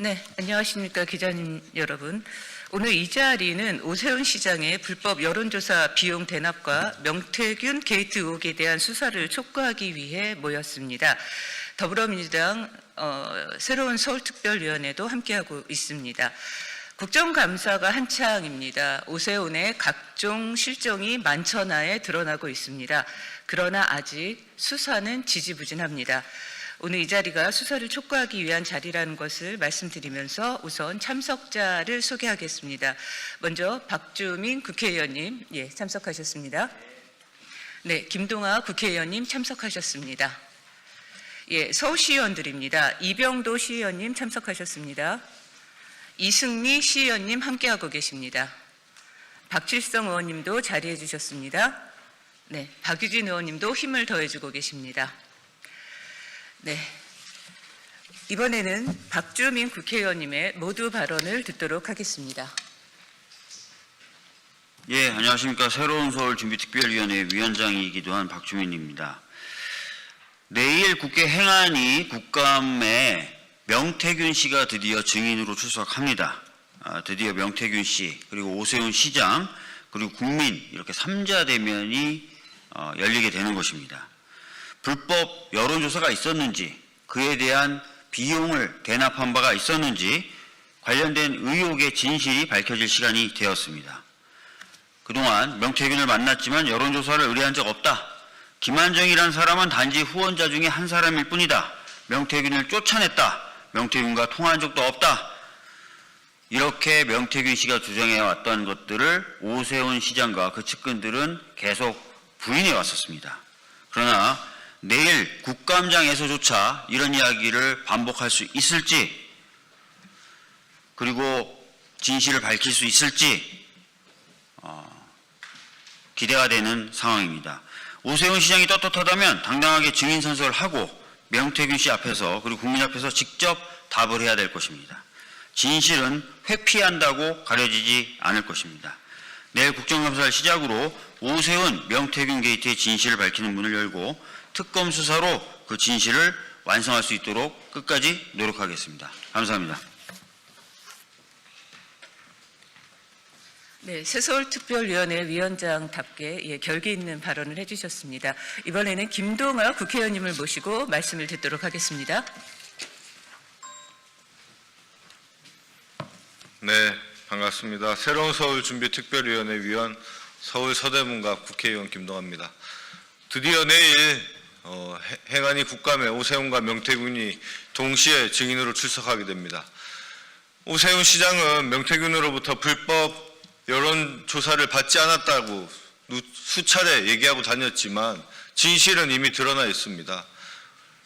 네, 안녕하십니까 기자님 여러분. 오늘 이 자리는 오세훈 시장의 불법 여론조사 비용 대납과 명태균 게이트 의혹에 대한 수사를 촉구하기 위해 모였습니다. 더불어민주당 새로운 서울특별위원회도 함께하고 있습니다. 국정감사가 한창입니다. 오세훈의 각종 실정이 만천하에 드러나고 있습니다. 그러나 아직 수사는 지지부진합니다. 오늘 이 자리가 수사를 촉구하기 위한 자리라는 것을 말씀드리면서 우선 참석자를 소개하겠습니다. 먼저 박주민 국회의원님, 참석하셨습니다. 네, 김동아 국회의원님 참석하셨습니다. 서울시의원들입니다. 이병도 시의원님 참석하셨습니다. 이승미 시의원님 함께하고 계십니다. 박칠성 의원님도 자리해 주셨습니다. 네, 박유진 의원님도 힘을 더해주고 계십니다. 네, 이번에는 박주민 국회의원님의 모두 발언을 듣도록 하겠습니다. 안녕하십니까. 새로운 서울 준비특별위원회 위원장이기도 한 박주민입니다. 내일 국회 행안위 국감에 명태균 씨가 드디어 증인으로 출석합니다. 드디어 명태균 씨, 그리고 오세훈 시장, 그리고 국민 이렇게 3자 대면이 열리게 되는 것입니다. 불법 여론조사가 있었는지, 그에 대한 비용을 대납한 바가 있었는지 관련된 의혹의 진실이 밝혀질 시간이 되었습니다. 그동안 명태균을 만났지만 여론조사를 의뢰한 적 없다. 김한정이란 사람은 단지 후원자 중에 한 사람일 뿐이다. 명태균을 쫓아냈다. 명태균과 통화한 적도 없다. 이렇게 명태균 씨가 주장해 왔던 것들을 오세훈 시장과 그 측근들은 계속 부인해 왔었습니다. 그러나 내일 국감장에서조차 이런 이야기를 반복할 수 있을지, 그리고 진실을 밝힐 수 있을지 기대가 되는 상황입니다. 오세훈 시장이 떳떳하다면 당당하게 증인 선서를 하고 명태균 씨 앞에서, 그리고 국민 앞에서 직접 답을 해야 될 것입니다. 진실은 회피한다고 가려지지 않을 것입니다. 내일 국정감사를 시작으로 오세훈, 명태균 게이트의 진실을 밝히는 문을 열고 특검 수사로 그 진실을 완성할 수 있도록 끝까지 노력하겠습니다. 감사합니다. 네, 새서울특별위원회 위원장답게 결기 있는 발언을 해주셨습니다. 이번에는 김동아 국회의원님을 모시고 말씀을 듣도록 하겠습니다. 네, 반갑습니다. 새로운 서울 준비특별위원회 위원 서울 서대문갑 국회의원 김동아입니다. 드디어 내일 행안위 국감에 오세훈과 명태균이 동시에 증인으로 출석하게 됩니다. 오세훈 시장은 명태균으로부터 불법 여론조사를 받지 않았다고 수차례 얘기하고 다녔지만 진실은 이미 드러나 있습니다.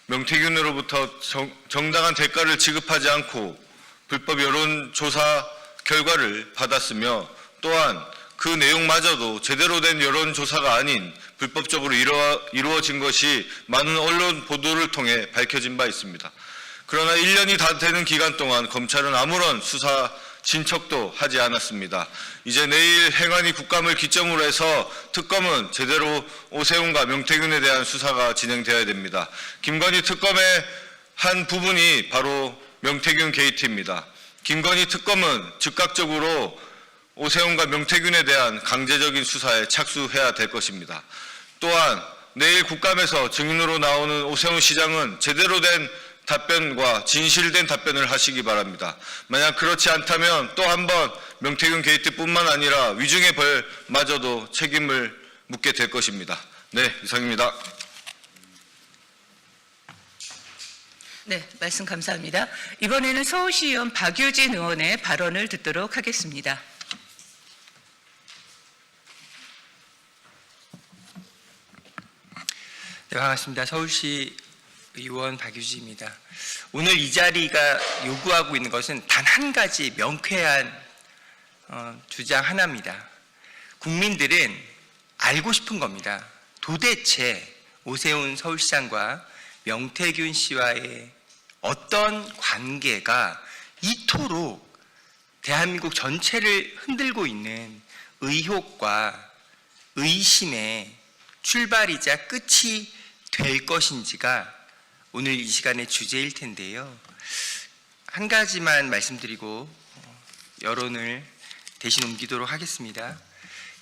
명태균으로부터 정당한 대가를 지급하지 않고 불법 여론조사 결과를 받았으며, 또한 그 내용마저도 제대로 된 여론조사가 아닌 불법적으로 이루어진 것이 많은 언론 보도를 통해 밝혀진 바 있습니다. 그러나 1년이 다 되는 기간 동안 검찰은 아무런 수사 진척도 하지 않았습니다. 이제 내일 행안위 국감을 기점으로 해서 특검은 제대로 오세훈과 명태균에 대한 수사가 진행되어야 됩니다. 김건희 특검의 한 부분이 바로 명태균 게이트입니다. 김건희 특검은 즉각적으로 오세훈과 명태균에 대한 강제적인 수사에 착수해야 될 것입니다. 또한 내일 국감에서 증인으로 나오는 오세훈 시장은 제대로 된 답변과 진실된 답변을 하시기 바랍니다. 만약 그렇지 않다면 또 한 번 명태균 게이트뿐만 아니라 위증의 벌마저도 책임을 묻게 될 것입니다. 네, 이상입니다. 네, 말씀 감사합니다. 이번에는 서울시의원 박유진 의원의 발언을 듣도록 하겠습니다. 네, 반갑습니다. 서울시 의원 박유진입니다. 오늘 이 자리가 요구하고 있는 것은 단 한 가지 명쾌한 주장 하나입니다. 국민들은 알고 싶은 겁니다. 도대체 오세훈 서울시장과 명태균 씨와의 어떤 관계가 이토록 대한민국 전체를 흔들고 있는 의혹과 의심의 출발이자 끝이 될 것인지가 오늘 이 시간의 주제일 텐데요. 한 가지만 말씀드리고 여론을 대신 옮기도록 하겠습니다.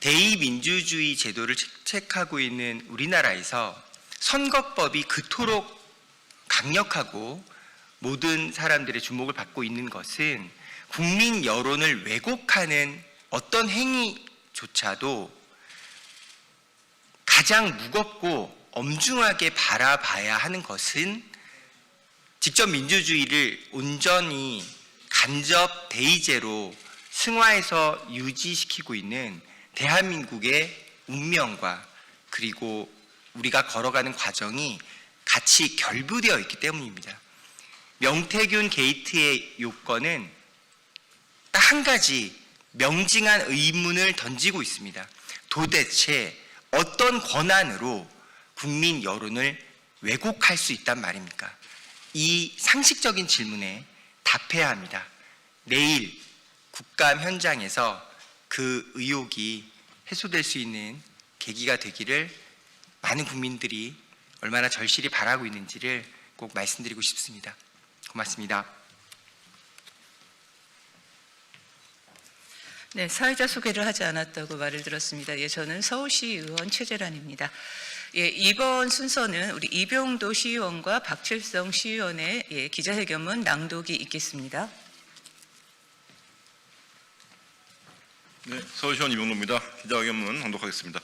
대의민주주의 제도를 책책하고 있는 우리나라에서 선거법이 그토록 강력하고 모든 사람들의 주목을 받고 있는 것은 국민 여론을 왜곡하는 어떤 행위조차도 가장 무겁고 엄중하게 바라봐야 하는 것은 직접 민주주의를 온전히 간접 대의제로 승화해서 유지시키고 있는 대한민국의 운명과 그리고 우리가 걸어가는 과정이 같이 결부되어 있기 때문입니다. 명태균 게이트의 요건은 딱 한 가지 명징한 의문을 던지고 있습니다. 도대체 어떤 권한으로 국민 여론을 왜곡할 수 있단 말입니까? 이 상식적인 질문에 답해야 합니다. 내일 국감 현장에서 그 의혹이 해소될 수 있는 계기가 되기를 많은 국민들이 얼마나 절실히 바라고 있는지를 꼭 말씀드리고 싶습니다. 고맙습니다. 네, 사회자 소개를 하지 않았다고 말을 들었습니다. 예, 저는 서울시 의원 최재란입니다. 예, 이번 순서는 우리 이병도 시의원과 박칠성 시의원의 기자회견문 낭독이 있겠습니다. 네, 서울시원 이병로입니다. 기자회견문 낭독하겠습니다.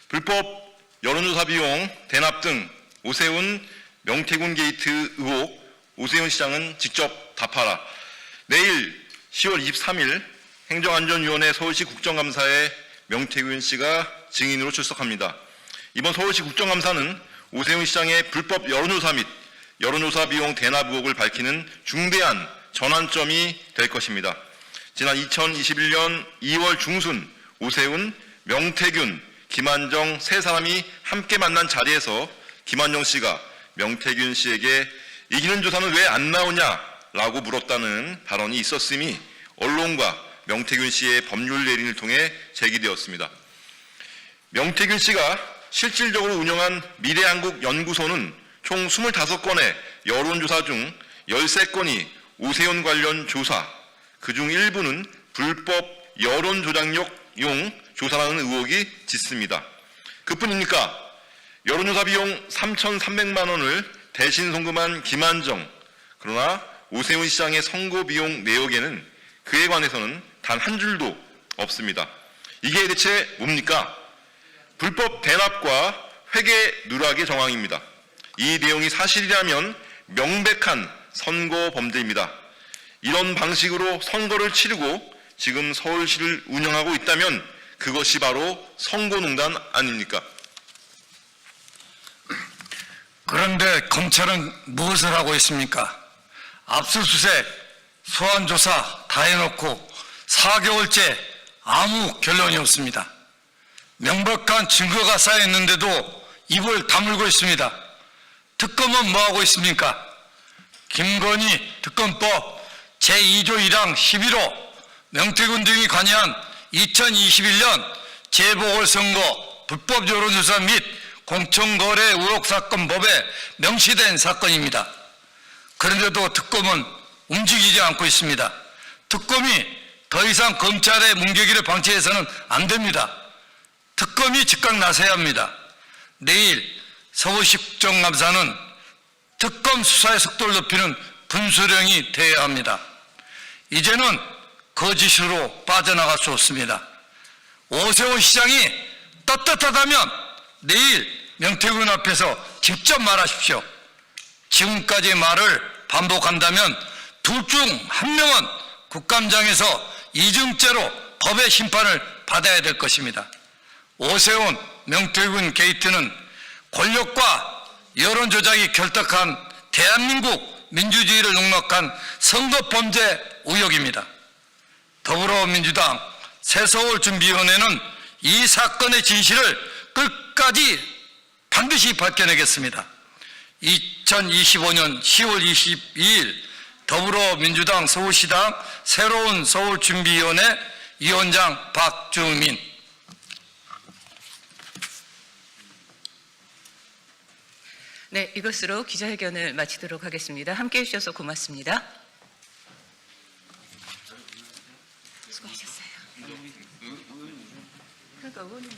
불법 여론조사 비용 대납 등 오세훈 명태균 게이트 의혹 오세훈 시장은 직접 답하라. 내일 10월 23일 행정안전위원회 서울시 국정감사에 명태균 씨가 증인으로 출석합니다. 이번 서울시 국정감사는 오세훈 시장의 불법 여론조사 및 여론조사 비용 대납 의혹을 밝히는 중대한 전환점이 될 것입니다. 지난 2021년 2월 중순 오세훈, 명태균, 김한정 세 사람이 함께 만난 자리에서 김한정 씨가 명태균 씨에게 이기는 조사는 왜 안 나오냐라고 물었다는 발언이 있었음이 언론과 명태균 씨의 법률 대리인을 통해 제기되었습니다. 명태균 씨가 실질적으로 운영한 미래한국연구소는 총 25건의 여론조사 중 13건이 오세훈 관련 조사, 그중 일부는 불법 여론조작용 조사라는 의혹이 짙습니다. 그뿐입니까? 여론조사 비용 3,300만 원을 대신 송금한 김한정, 그러나 오세훈 시장의 선거 비용 내역에는 그에 관해서는 단 한 줄도 없습니다. 이게 대체 뭡니까? 불법 대납과 회계 누락의 정황입니다. 이 내용이 사실이라면 명백한 선거 범죄입니다. 이런 방식으로 선거를 치르고 지금 서울시를 운영하고 있다면 그것이 바로 선거농단 아닙니까? 그런데 검찰은 무엇을 하고 있습니까? 압수수색, 소환조사 다 해놓고 4개월째 아무 결론이 없습니다. 명백한 증거가 쌓여있는데도 입을 다물고 있습니다. 특검은 뭐하고 있습니까? 김건희 특검법 제2조 1항 11호 명태균 등이 관여한 2021년 재보궐선거 불법 여론조사 및 공천거래 의혹 사건 법에 명시된 사건입니다. 그런데도 특검은 움직이지 않고 있습니다. 특검이 더 이상 검찰의 문개기를 방치해서는 안 됩니다. 특검이 즉각 나서야 합니다. 내일 서울시 국정감사는 특검 수사의 속도를 높이는 분수령이 되어야 합니다. 이제는 거짓으로 빠져나갈 수 없습니다. 오세훈 시장이 떳떳하다면 내일 명태균 앞에서 직접 말하십시오. 지금까지 말을 반복한다면 둘 중 한 명은 국감장에서 이중죄로 법의 심판을 받아야 될 것입니다. 오세훈, 명태균 게이트는 권력과 여론조작이 결탁한 대한민국 민주주의를 농락한 선거범죄 의혹입니다. 더불어민주당 새서울준비위원회는 이 사건의 진실을 끝까지 반드시 밝혀내겠습니다. 2025년 10월 22일 더불어민주당 서울시당 새로운 서울준비위원회 위원장 박주민. 네, 이것으로 기자회견을 마치도록 하겠습니다. 함께해 주셔서 고맙습니다. 수고하셨어요. 그러니까 의원님들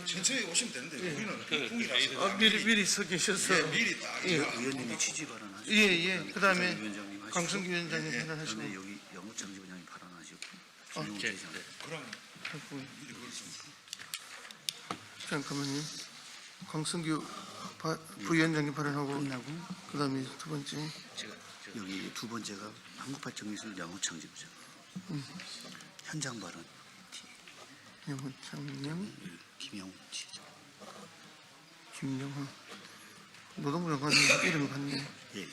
천천히 오시면 되는데 우리는 풍이라서 미리 서 계셔서 미리 딱 의원님이 취지 발언하시고 예. 그다음에 위원장님 하시고 강승기 위원장님 발언하시고 그다음에 여기 영우창지 부장님 발언하시고 어, 김용훈 대장 그럼 잠깐만요. 강승규 부위원장님 발언하고 끝나고 그다음에 두 번째 여기 두 번째가 한국발전기술 영우창지 부장 현장 발언 영훈장님, 김용훈 지장 김영훈 노동부 장관님 이름이 같네. 예.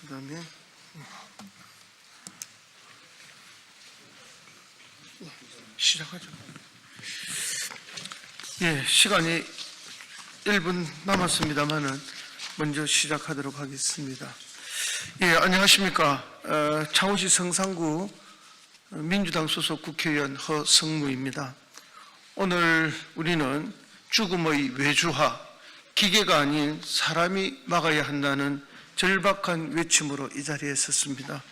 그다음에 시작하죠. 예, 시간이 1분 남았습니다만은 먼저 시작하도록 하겠습니다. 예, 안녕하십니까. 창원시 성산구 민주당 소속 국회의원 허성무입니다. 오늘 우리는 죽음의 외주화, 기계가 아닌 사람이 막아야 한다는 절박한 외침으로 이 자리에 섰습니다.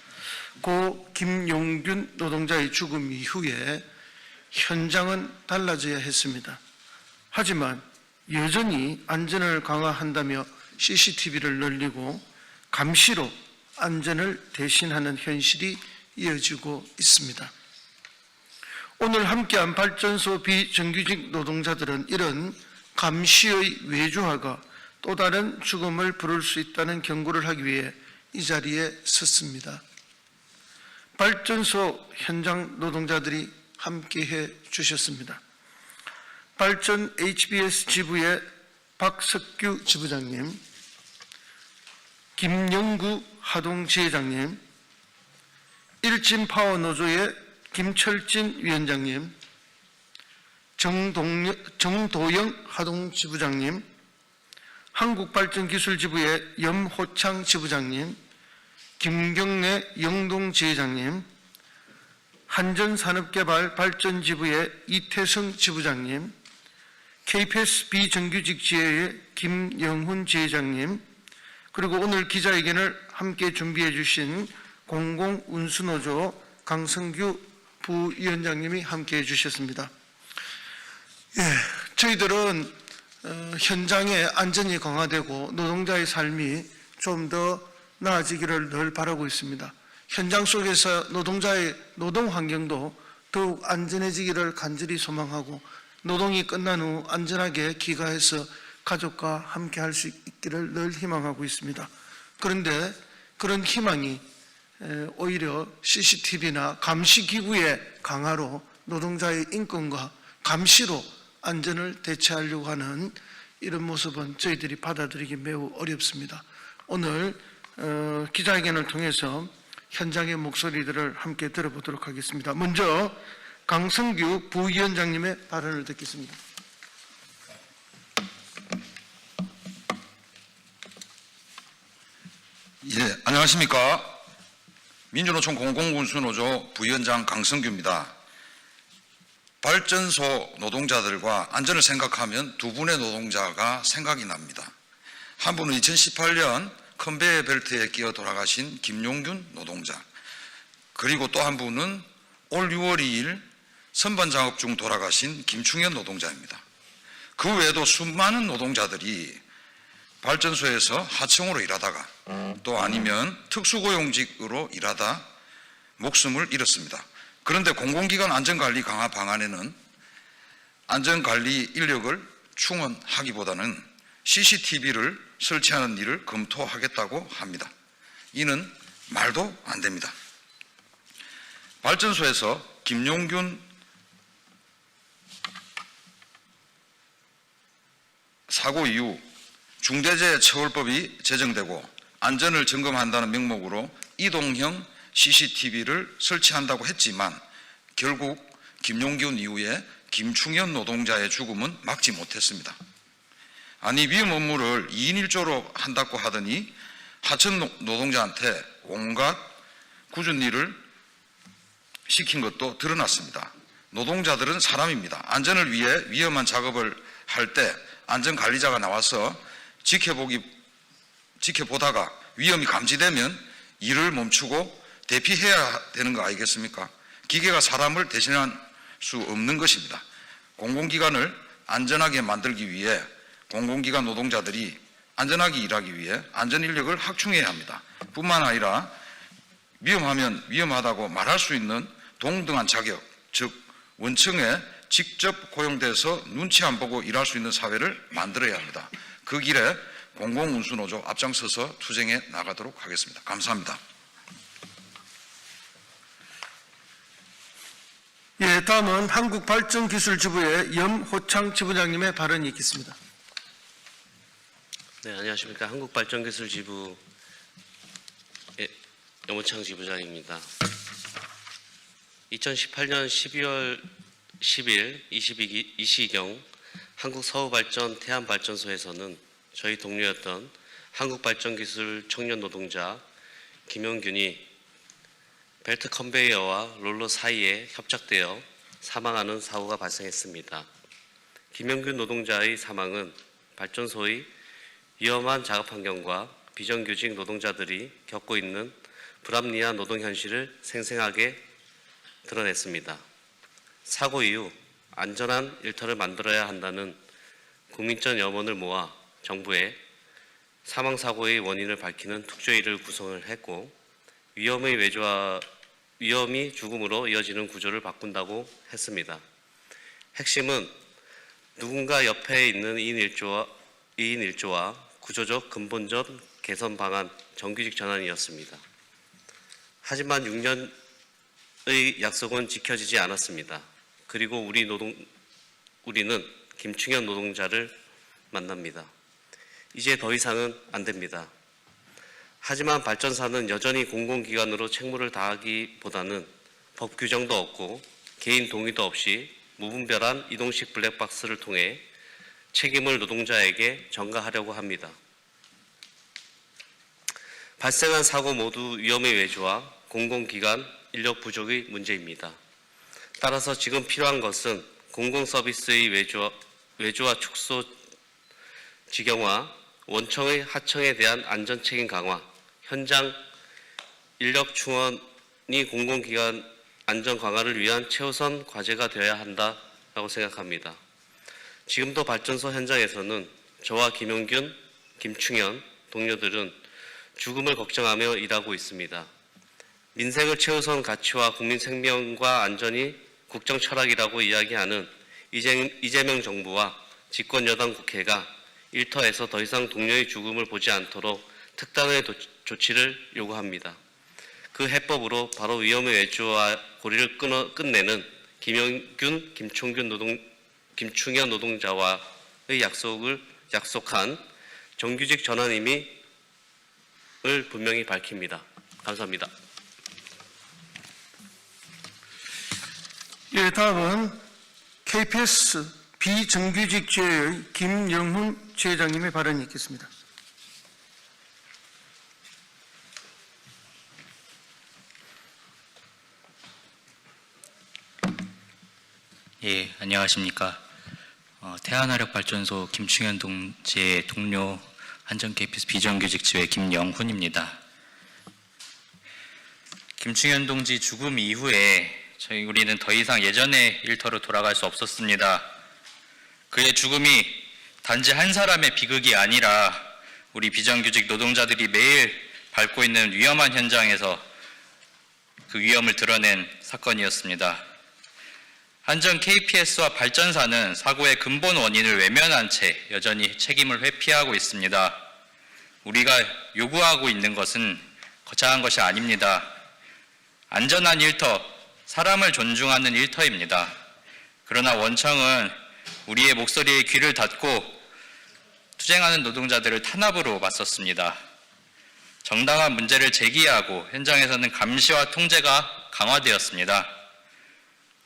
고 김용균 노동자의 죽음 이후에 현장은 달라져야 했습니다. 하지만 여전히 안전을 강화한다며 CCTV를 늘리고 감시로 안전을 대신하는 현실이 이어지고 있습니다. 오늘 함께한 발전소 비정규직 노동자들은 이런 감시의 외주화가 또 다른 죽음을 부를 수 있다는 경고를 하기 위해 이 자리에 섰습니다. 발전소 현장 노동자들이 함께해 주셨습니다. 발전 HBS 지부의 박석규 지부장님, 김영구 하동지회장님, 일진파워노조의 김철진 위원장님, 정도영 하동지부장님, 한국발전기술지부의 염호창 지부장님, 김경래 영동지회장님, 한전산업개발발전지부의 이태성 지부장님, KPS 비정규직 지회의 김영훈 지회장님, 그리고 오늘 기자회견을 함께 준비해 주신 공공운수노조 강성규 부위원장님이 함께해 주셨습니다. 예, 저희들은 현장의 안전이 강화되고 노동자의 삶이 좀 더 나아지기를 늘 바라고 있습니다. 현장 속에서 노동자의 노동 환경도 더욱 안전해지기를 간절히 소망하고 노동이 끝난 후 안전하게 귀가해서 가족과 함께 할 수 있기를 늘 희망하고 있습니다. 그런데 그런 희망이 오히려 CCTV나 감시기구의 강화로 노동자의 인권과 감시로 안전을 대체하려고 하는 이런 모습은 저희들이 받아들이기 매우 어렵습니다. 오늘 기자회견을 통해서 현장의 목소리들을 함께 들어보도록 하겠습니다. 먼저 강성규 부위원장님의 발언을 듣겠습니다. 예, 안녕하십니까. 민주노총 공공운수노조 부위원장 강성규입니다. 발전소 노동자들과 안전을 생각하면 두 분의 노동자가 생각이 납니다. 한 분은 2018년 컨베이어 벨트에 끼어 돌아가신 김용균 노동자, 그리고 또 한 분은 올 6월 2일 선반 작업 중 돌아가신 김충현 노동자입니다. 그 외에도 수많은 노동자들이 발전소에서 하청으로 일하다가 또 아니면 특수고용직으로 일하다 목숨을 잃었습니다. 그런데 공공기관 안전관리 강화 방안에는 안전관리 인력을 충원하기보다는 CCTV를 설치하는 일을 검토하겠다고 합니다. 이는 말도 안 됩니다. 발전소에서 김용균 사고 이후 중대재해처벌법이 제정되고 안전을 점검한다는 명목으로 이동형 CCTV를 설치한다고 했지만 결국 김용균 이후에 김충현 노동자의 죽음은 막지 못했습니다. 아니 위험 업무를 2인 1조로 한다고 하더니 하청 노동자한테 온갖 굳은 일을 시킨 것도 드러났습니다. 노동자들은 사람입니다. 안전을 위해 위험한 작업을 할 때 안전관리자가 나와서 지켜보다가 위험이 감지되면 일을 멈추고 대피해야 되는 거 아니겠습니까? 기계가 사람을 대신할 수 없는 것입니다. 공공기관을 안전하게 만들기 위해 공공기관 노동자들이 안전하게 일하기 위해 안전인력을 확충해야 합니다. 뿐만 아니라 위험하면 위험하다고 말할 수 있는 동등한 자격, 즉 원청에 직접 고용돼서 눈치 안 보고 일할 수 있는 사회를 만들어야 합니다. 그 길에 공공운수노조 앞장서서 투쟁해 나가도록 하겠습니다. 감사합니다. 예, 다음은 한국발전기술지부의 염호창 지부장님의 발언이 있겠습니다. 네, 안녕하십니까. 한국발전기술지부의 염호창 지부장입니다. 2018년 12월 10일 22시경 한국서울발전 태안발전소에서는 저희 동료였던 한국발전기술 청년 노동자 김용균이 벨트 컨베이어와 롤러 사이에 협착되어 사망하는 사고가 발생했습니다. 김용균 노동자의 사망은 발전소의 위험한 작업 환경과 비정규직 노동자들이 겪고 있는 불합리한 노동 현실을 생생하게 드러냈습니다. 사고 이후 안전한 일터를 만들어야 한다는 국민적 염원을 모아 정부에 사망사고의 원인을 밝히는 특조위를 구성을 했고 위험이 죽음으로 이어지는 구조를 바꾼다고 했습니다. 핵심은 누군가 옆에 있는 2인 1조와 구조적 근본적 개선 방안 정규직 전환이었습니다. 하지만 6년의 약속은 지켜지지 않았습니다. 그리고 우리는 김충현 노동자를 만납니다. 이제 더 이상은 안 됩니다. 하지만 발전사는 여전히 공공기관으로 책무를 다하기보다는 법 규정도 없고 개인 동의도 없이 무분별한 이동식 블랙박스를 통해 책임을 노동자에게 전가하려고 합니다. 발생한 사고 모두 위험의 외주와 공공기관 인력 부족의 문제입니다. 따라서 지금 필요한 것은 공공서비스의 외주와 축소 직영화, 원청의 하청에 대한 안전책임 강화, 현장 인력 충원이 공공기관 안전 강화를 위한 최우선 과제가 되어야 한다고 생각합니다. 지금도 발전소 현장에서는 저와 김용균, 김충현 동료들은 죽음을 걱정하며 일하고 있습니다. 민생을 최우선 가치와 국민 생명과 안전이 국정 철학이라고 이야기하는 이재명 정부와 집권 여당 국회가 일터에서 더 이상 동료의 죽음을 보지 않도록 특단의 조치를 요구합니다. 그 해법으로 바로 위험의 외주와 고리를 끝내는 김용균, 김충현 노동자와의 약속한 정규직 전환임을 분명히 밝힙니다. 감사합니다. 예, 다음은 KPS 비정규직 지회의 김영훈 지회장님의 발언이 있겠습니다. 예, 안녕하십니까. 태안화력발전소 김충현 동지의 동료 한전 KPS 비정규직 지회 김영훈입니다. 김충현 동지 죽음 이후에 우리는 더 이상 예전의 일터로 돌아갈 수 없었습니다. 그의 죽음이 단지 한 사람의 비극이 아니라 우리 비정규직 노동자들이 매일 밟고 있는 위험한 현장에서 그 위험을 드러낸 사건이었습니다. 한전 KPS와 발전사는 사고의 근본 원인을 외면한 채 여전히 책임을 회피하고 있습니다. 우리가 요구하고 있는 것은 거창한 것이 아닙니다. 안전한 일터, 사람을 존중하는 일터입니다. 그러나 원청은 우리의 목소리에 귀를 닫고 투쟁하는 노동자들을 탄압으로 맞섰습니다. 정당한 문제를 제기하고 현장에서는 감시와 통제가 강화되었습니다.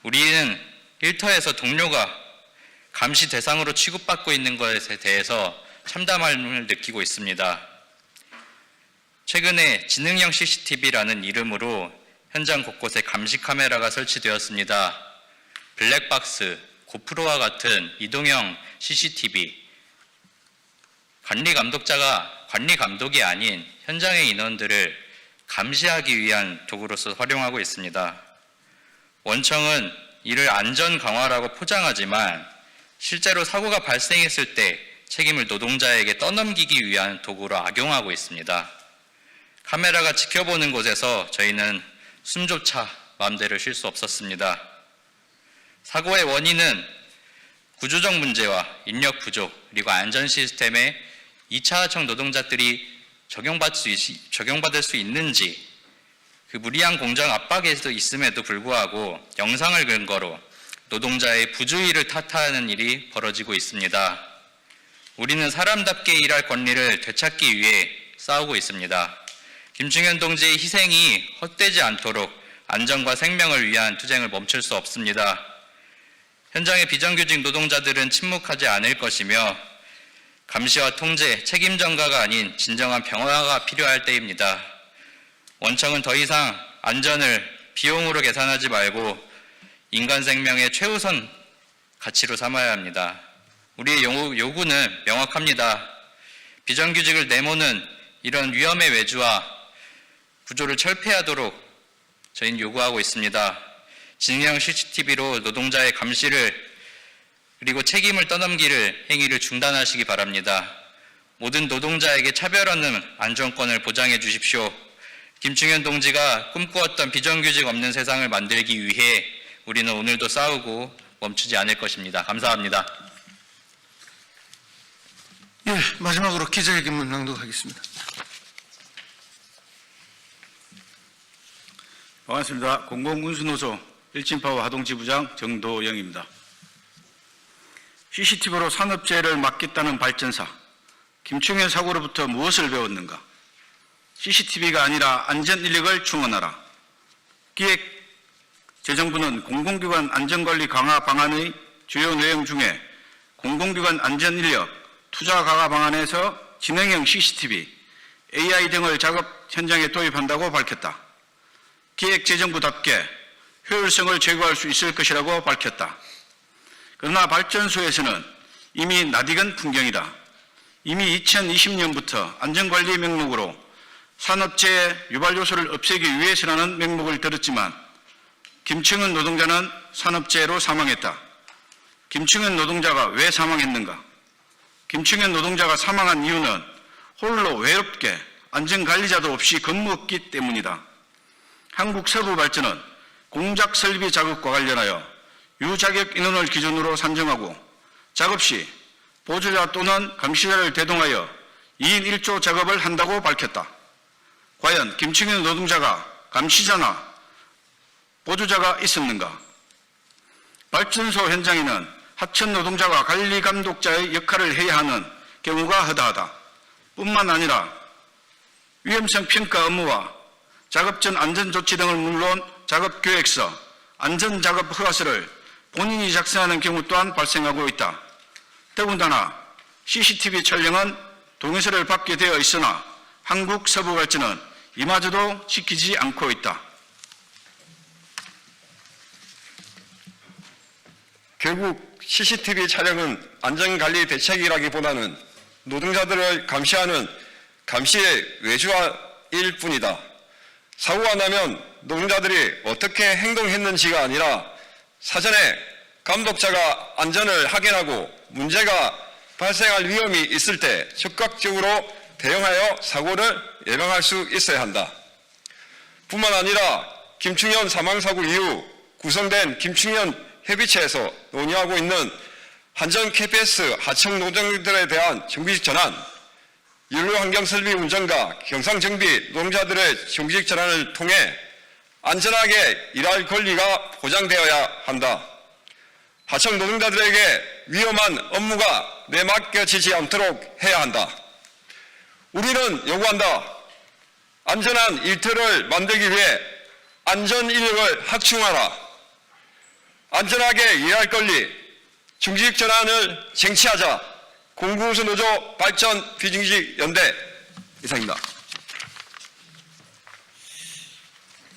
우리는 일터에서 동료가 감시 대상으로 취급받고 있는 것에 대해서 참담함을 느끼고 있습니다. 최근에 지능형 CCTV라는 이름으로 현장 곳곳에 감시 카메라가 설치되었습니다. 블랙박스, 고프로와 같은 이동형 CCTV, 관리 감독자가 관리 감독이 아닌 현장의 인원들을 감시하기 위한 도구로서 활용하고 있습니다. 원청은 이를 안전 강화라고 포장하지만 실제로 사고가 발생했을 때 책임을 노동자에게 떠넘기기 위한 도구로 악용하고 있습니다. 카메라가 지켜보는 곳에서 저희는 숨조차 마음대로 쉴 수 없었습니다. 사고의 원인은 구조적 문제와 인력 부족, 그리고 안전 시스템에 2차 하청 노동자들이 적용받을 수 있는지, 그 무리한 공정 압박에도 있음에도 불구하고 영상을 근거로 노동자의 부주의를 탓하는 일이 벌어지고 있습니다. 우리는 사람답게 일할 권리를 되찾기 위해 싸우고 있습니다. 김충현 동지의 희생이 헛되지 않도록 안전과 생명을 위한 투쟁을 멈출 수 없습니다. 현장의 비정규직 노동자들은 침묵하지 않을 것이며 감시와 통제, 책임 전가가 아닌 진정한 평화가 필요할 때입니다. 원청은 더 이상 안전을 비용으로 계산하지 말고 인간 생명의 최우선 가치로 삼아야 합니다. 우리의 요구는 명확합니다. 비정규직을 내모는 이런 위험의 외주와 구조를 철폐하도록 저희는 요구하고 있습니다. 지능형 CCTV로 노동자의 감시를 그리고 책임을 떠넘기를 행위를 중단하시기 바랍니다. 모든 노동자에게 차별 없는 안전권을 보장해 주십시오. 김충현 동지가 꿈꾸었던 비정규직 없는 세상을 만들기 위해 우리는 오늘도 싸우고 멈추지 않을 것입니다. 감사합니다. 예, 마지막으로 기자회견문 낭독하겠습니다. 반갑습니다. 공공운수노조 일진파워 하동지부장 정도영입니다. CCTV로 산업재해를 막겠다는 발전사, 김충현 사고로부터 무엇을 배웠는가? CCTV가 아니라 안전인력을 충원하라. 기획재정부는 공공기관 안전관리 강화 방안의 주요 내용 중에 공공기관 안전인력 투자 강화 방안에서 지능형 CCTV, AI 등을 작업 현장에 도입한다고 밝혔다. 기획재정부답게 효율성을 제고할 수 있을 것이라고 밝혔다. 그러나 발전소에서는 이미 낯익은 풍경이다. 이미 2020년부터 안전관리 명목으로 산업재해 유발 요소를 없애기 위해서라는 명목을 들었지만 김충현 노동자는 산업재해로 사망했다. 김충현 노동자가 왜 사망했는가? 김충현 노동자가 사망한 이유는 홀로 외롭게 안전관리자도 없이 근무했기 때문이다. 한국서부발전은 공작 설비 작업과 관련하여 유자격 인원을 기준으로 산정하고 작업 시 보조자 또는 감시자를 대동하여 2인 1조 작업을 한다고 밝혔다. 과연 김충현 노동자가 감시자나 보조자가 있었는가? 발전소 현장에는 하청 노동자가 관리 감독자의 역할을 해야 하는 경우가 허다하다. 뿐만 아니라 위험성 평가 업무와 작업 전 안전조치 등을 물론 작업계획서, 안전작업 허가서를 본인이 작성하는 경우 또한 발생하고 있다. 더군다나 CCTV 촬영은 동의서를 받게 되어 있으나 한국서부발전은 이마저도 지키지 않고 있다. 결국 CCTV 촬영은 안전관리 대책이라기보다는 노동자들을 감시하는 감시의 외주화일 뿐이다. 사고가 나면 노동자들이 어떻게 행동했는지가 아니라 사전에 감독자가 안전을 확인하고 문제가 발생할 위험이 있을 때 즉각적으로 대응하여 사고를 예방할 수 있어야 한다. 뿐만 아니라 김충현 사망사고 이후 구성된 김충현 협의체에서 논의하고 있는 한전 KPS 하청 노동자들에 대한 정규직 전환, 연료환경설비 운전과 경상정비 노동자들의 정규직 전환을 통해 안전하게 일할 권리가 보장되어야 한다. 하청 노동자들에게 위험한 업무가 내맡겨지지 않도록 해야 한다. 우리는 요구한다. 안전한 일터를 만들기 위해 안전 인력을 확충하라. 안전하게 일할 권리, 정규직 전환을 쟁취하자. 공공운수 노조 발전 비정규직 연대 이상입니다.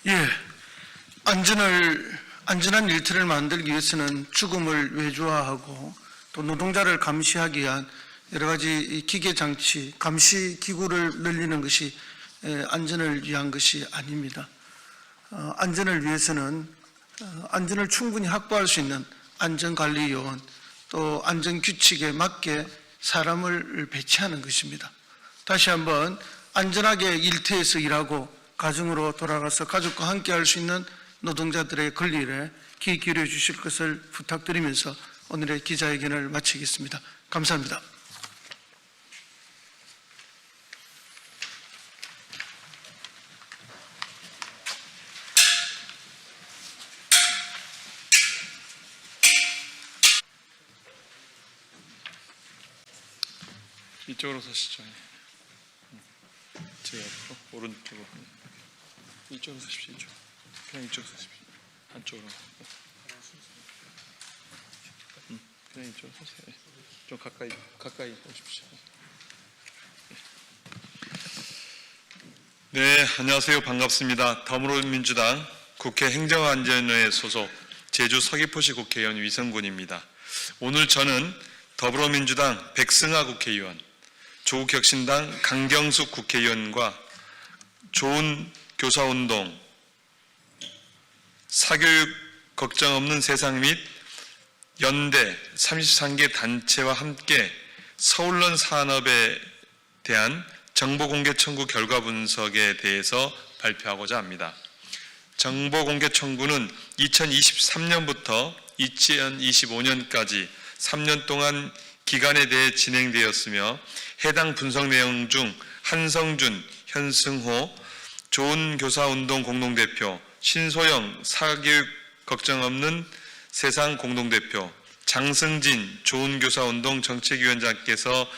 예, 안전한 일터를 만들기 위해서는 죽음을 외주화하고 또 노동자를 감시하기 위한 여러 가지 기계 장치, 감시 기구를 늘리는 것이 안전을 위한 것이 아닙니다. 안전을 위해서는 안전을 충분히 확보할 수 있는 안전관리요원, 또 안전규칙에 맞게 사람을 배치하는 것입니다. 다시 한번 안전하게 일터에서 일하고 가정으로 돌아가서 가족과 함께 할 수 있는 노동자들의 권리에 귀 기울여 주실 것을 부탁드리면서 오늘의 기자회견을 마치겠습니다. 감사합니다. 이쪽으로 서시죠. 제 옆으로 오른쪽으로. 이쪽으로 서십시오. 이쪽. 그냥 이쪽으로 서십시오. 안쪽으로. 그냥 이쪽으로 서세요. 좀 가까이 오십시오. 네, 안녕하세요. 반갑습니다. 더불어민주당 국회 행정안전위 소속 제주 서귀포시 국회의원 위성군입니다. 오늘 저는 더불어민주당 백승하 국회의원, 조국혁신당 강경숙 국회의원과 좋은 교사운동, 사교육 걱정 없는 세상 및 연대 33개 단체와 함께 서울론 산업에 대한 정보공개 청구 결과 분석에 대해서 발표하고자 합니다. 정보공개 청구는 2023년부터 2025년까지 3년 동안 기간에 대해 진행되었으며 해당 분석 내용 중 한성준, 현승호, 좋은교사운동 공동대표, 신소영 사교육 걱정 없는 세상 공동대표, 장승진 좋은교사운동 정책위원장께서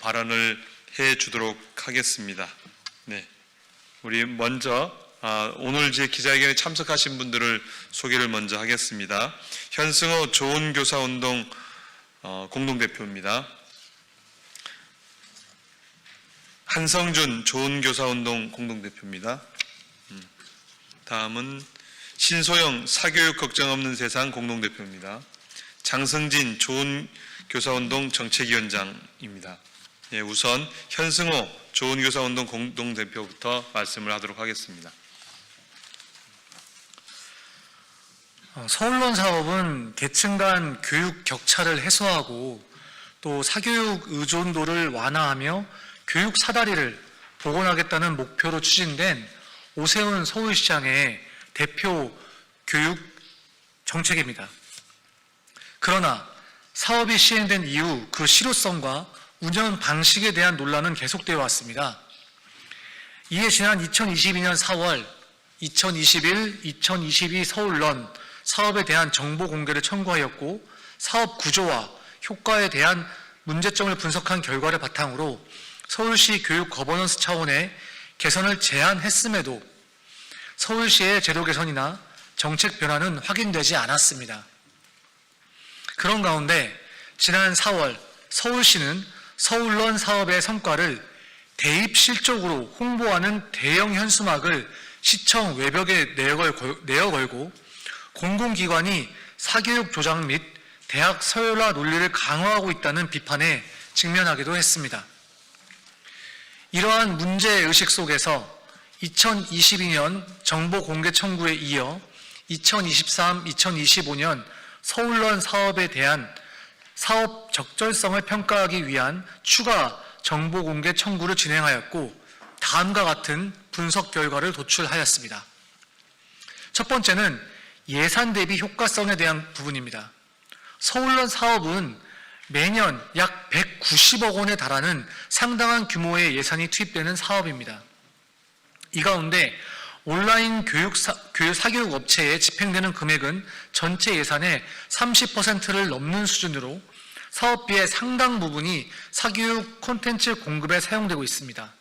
발언을 해주도록 하겠습니다. 네, 우리 먼저 오늘 제 기자회견에 참석하신 분들을 소개를 먼저 하겠습니다. 현승호 좋은교사운동 공동대표입니다. 한성준 좋은교사운동 공동대표입니다. 다음은 신소영 사교육 걱정 없는 세상 공동대표입니다. 장승진 좋은교사운동 정책위원장입니다. 예, 우선 현승호 좋은교사운동 공동대표부터 말씀을 하도록 하겠습니다. 서울론 사업은 계층 간 교육 격차를 해소하고 또 사교육 의존도를 완화하며 교육 사다리를 복원하겠다는 목표로 추진된 오세훈 서울시장의 대표 교육 정책입니다. 그러나 사업이 시행된 이후 그 실효성과 운영 방식에 대한 논란은 계속되어 왔습니다. 이에 지난 2022년 4월 2021, 2022 서울런 사업에 대한 정보 공개를 청구하였고 사업 구조와 효과에 대한 문제점을 분석한 결과를 바탕으로 서울시 교육 거버넌스 차원의 개선을 제안했음에도 서울시의 제도 개선이나 정책 변화는 확인되지 않았습니다. 그런 가운데 지난 4월 서울시는 서울런 사업의 성과를 대입 실적으로 홍보하는 대형 현수막을 시청 외벽에 내어 걸고 공공기관이 사교육 조작 및 대학 서열화 논리를 강화하고 있다는 비판에 직면하기도 했습니다. 이러한 문제의식 속에서 2022년 정보 공개 청구에 이어 2023, 2025년 서울런 사업에 대한 사업 적절성을 평가하기 위한 추가 정보 공개 청구를 진행하였고 다음과 같은 분석 결과를 도출하였습니다. 첫 번째는 예산 대비 효과성에 대한 부분입니다. 서울론 사업은 매년 약 190억 원에 달하는 상당한 규모의 예산이 투입되는 사업입니다. 이 가운데 온라인 사교육 업체에 집행되는 금액은 전체 예산의 30%를 넘는 수준으로 사업비의 상당 부분이 사교육 콘텐츠 공급에 사용되고 있습니다.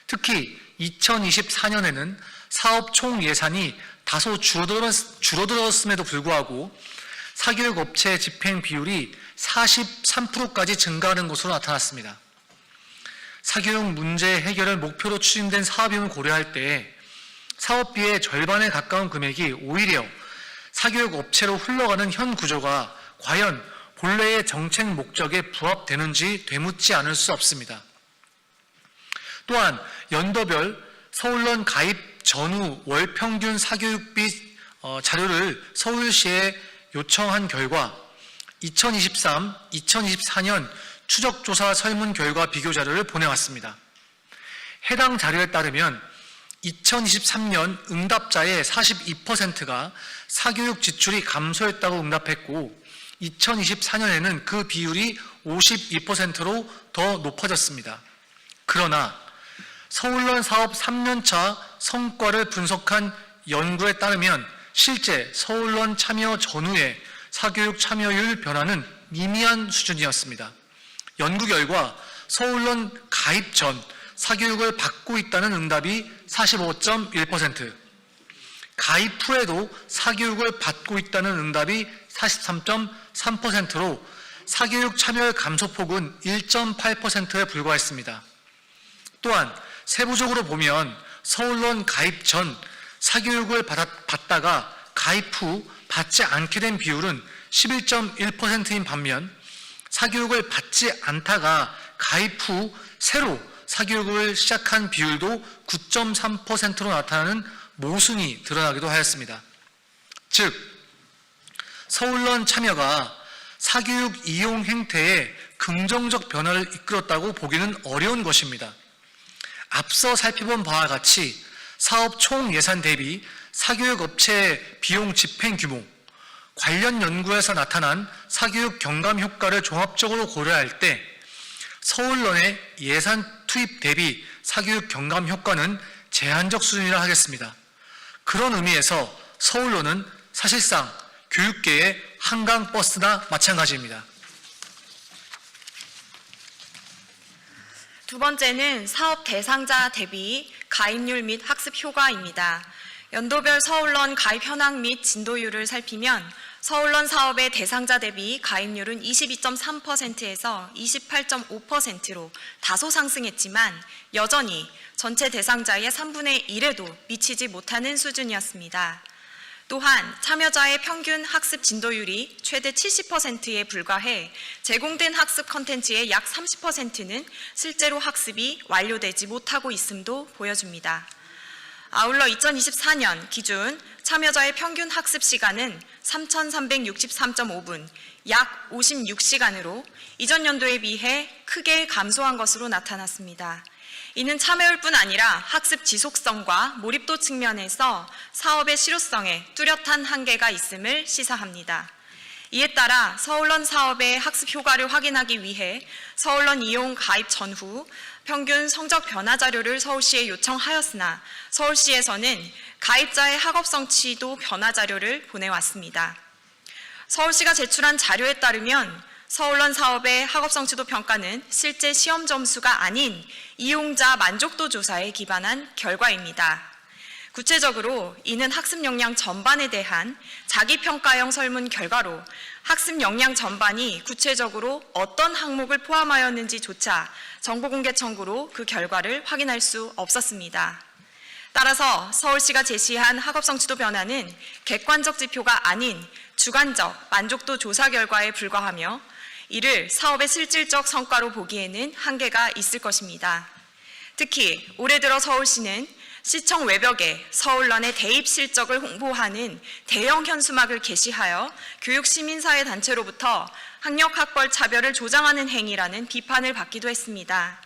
특히 2024년에는 사업 총 예산이 다소 줄어들었음에도 불구하고 사교육 업체 집행 비율이 43%까지 증가하는 것으로 나타났습니다. 사교육 문제 해결을 목표로 추진된 사업임을 고려할 때 사업비의 절반에 가까운 금액이 오히려 사교육 업체로 흘러가는 현 구조가 과연 본래의 정책 목적에 부합되는지 되묻지 않을 수 없습니다. 또한 연도별 서울론 가입 전후 월 평균 사교육비 자료를 서울시에 요청한 결과 2023, 2024년 추적조사 설문 결과 비교 자료를 보내왔습니다. 해당 자료에 따르면 2023년 응답자의 42%가 사교육 지출이 감소했다고 응답했고 2024년에는 그 비율이 52%로 더 높아졌습니다. 그러나 서울론 사업 3년차 성과를 분석한 연구에 따르면 실제 서울론 참여 전후의 사교육 참여율 변화는 미미한 수준이었습니다. 연구 결과 서울론 가입 전 사교육을 받고 있다는 응답이 45.1%, 가입 후에도 사교육을 받고 있다는 응답이 43.3%로 사교육 참여율 감소폭은 1.8%에 불과했습니다. 또한 세부적으로 보면 서울론 가입 전 사교육을 받다가 가입 후 받지 않게 된 비율은 11.1%인 반면 사교육을 받지 않다가 가입 후 새로 사교육을 시작한 비율도 9.3%로 나타나는 모순이 드러나기도 하였습니다. 즉, 서울론 참여가 사교육 이용 행태에 긍정적 변화를 이끌었다고 보기는 어려운 것입니다. 앞서 살펴본 바와 같이 사업 총 예산 대비 사교육 업체의 비용 집행 규모, 관련 연구에서 나타난 사교육 경감 효과를 종합적으로 고려할 때 서울론의 예산 투입 대비 사교육 경감 효과는 제한적 수준이라 하겠습니다. 그런 의미에서 서울론은 사실상 교육계의 한강버스나 마찬가지입니다. 두 번째는 사업 대상자 대비 가입률 및 학습 효과입니다. 연도별 서울론 가입 현황 및 진도율을 살피면 서울론 사업의 대상자 대비 가입률은 22.3%에서 28.5%로 다소 상승했지만 여전히 전체 대상자의 3분의 1에도 미치지 못하는 수준이었습니다. 또한 참여자의 평균 학습 진도율이 최대 70%에 불과해 제공된 학습 컨텐츠의 약 30%는 실제로 학습이 완료되지 못하고 있음도 보여줍니다. 아울러 2024년 기준 참여자의 평균 학습 시간은 3,363.5분, 약 56시간으로 이전 연도에 비해 크게 감소한 것으로 나타났습니다. 이는 참여율뿐 아니라 학습 지속성과 몰입도 측면에서 사업의 실효성에 뚜렷한 한계가 있음을 시사합니다. 이에 따라 서울론 사업의 학습 효과를 확인하기 위해 서울론 이용 가입 전후 평균 성적 변화 자료를 서울시에 요청하였으나 서울시에서는 가입자의 학업 성취도 변화 자료를 보내왔습니다. 서울시가 제출한 자료에 따르면 서울론 사업의 학업 성취도 평가는 실제 시험 점수가 아닌 이용자 만족도 조사에 기반한 결과입니다. 구체적으로 이는 학습 역량 전반에 대한 자기평가형 설문 결과로 학습 역량 전반이 구체적으로 어떤 항목을 포함하였는지조차 정보공개 청구로 그 결과를 확인할 수 없었습니다. 따라서 서울시가 제시한 학업 성취도 변화는 객관적 지표가 아닌 주관적 만족도 조사 결과에 불과하며 이를 사업의 실질적 성과로 보기에는 한계가 있을 것입니다. 특히 올해 들어 서울시는 시청 외벽에 서울런의 대입 실적을 홍보하는 대형 현수막을 게시하여 교육 시민사회 단체로부터 학력 학벌 차별을 조장하는 행위라는 비판을 받기도 했습니다.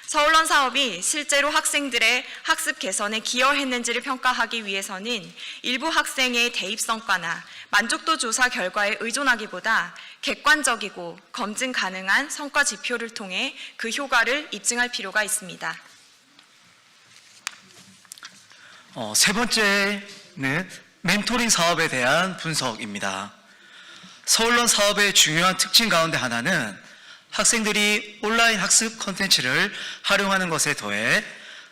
서울런 사업이 실제로 학생들의 학습 개선에 기여했는지를 평가하기 위해서는 일부 학생의 대입 성과나 만족도 조사 결과에 의존하기보다 객관적이고 검증 가능한 성과 지표를 통해 그 효과를 입증할 필요가 있습니다. 세 번째는 멘토링 사업에 대한 분석입니다. 서울런 사업의 중요한 특징 가운데 하나는 학생들이 온라인 학습 콘텐츠를 활용하는 것에 더해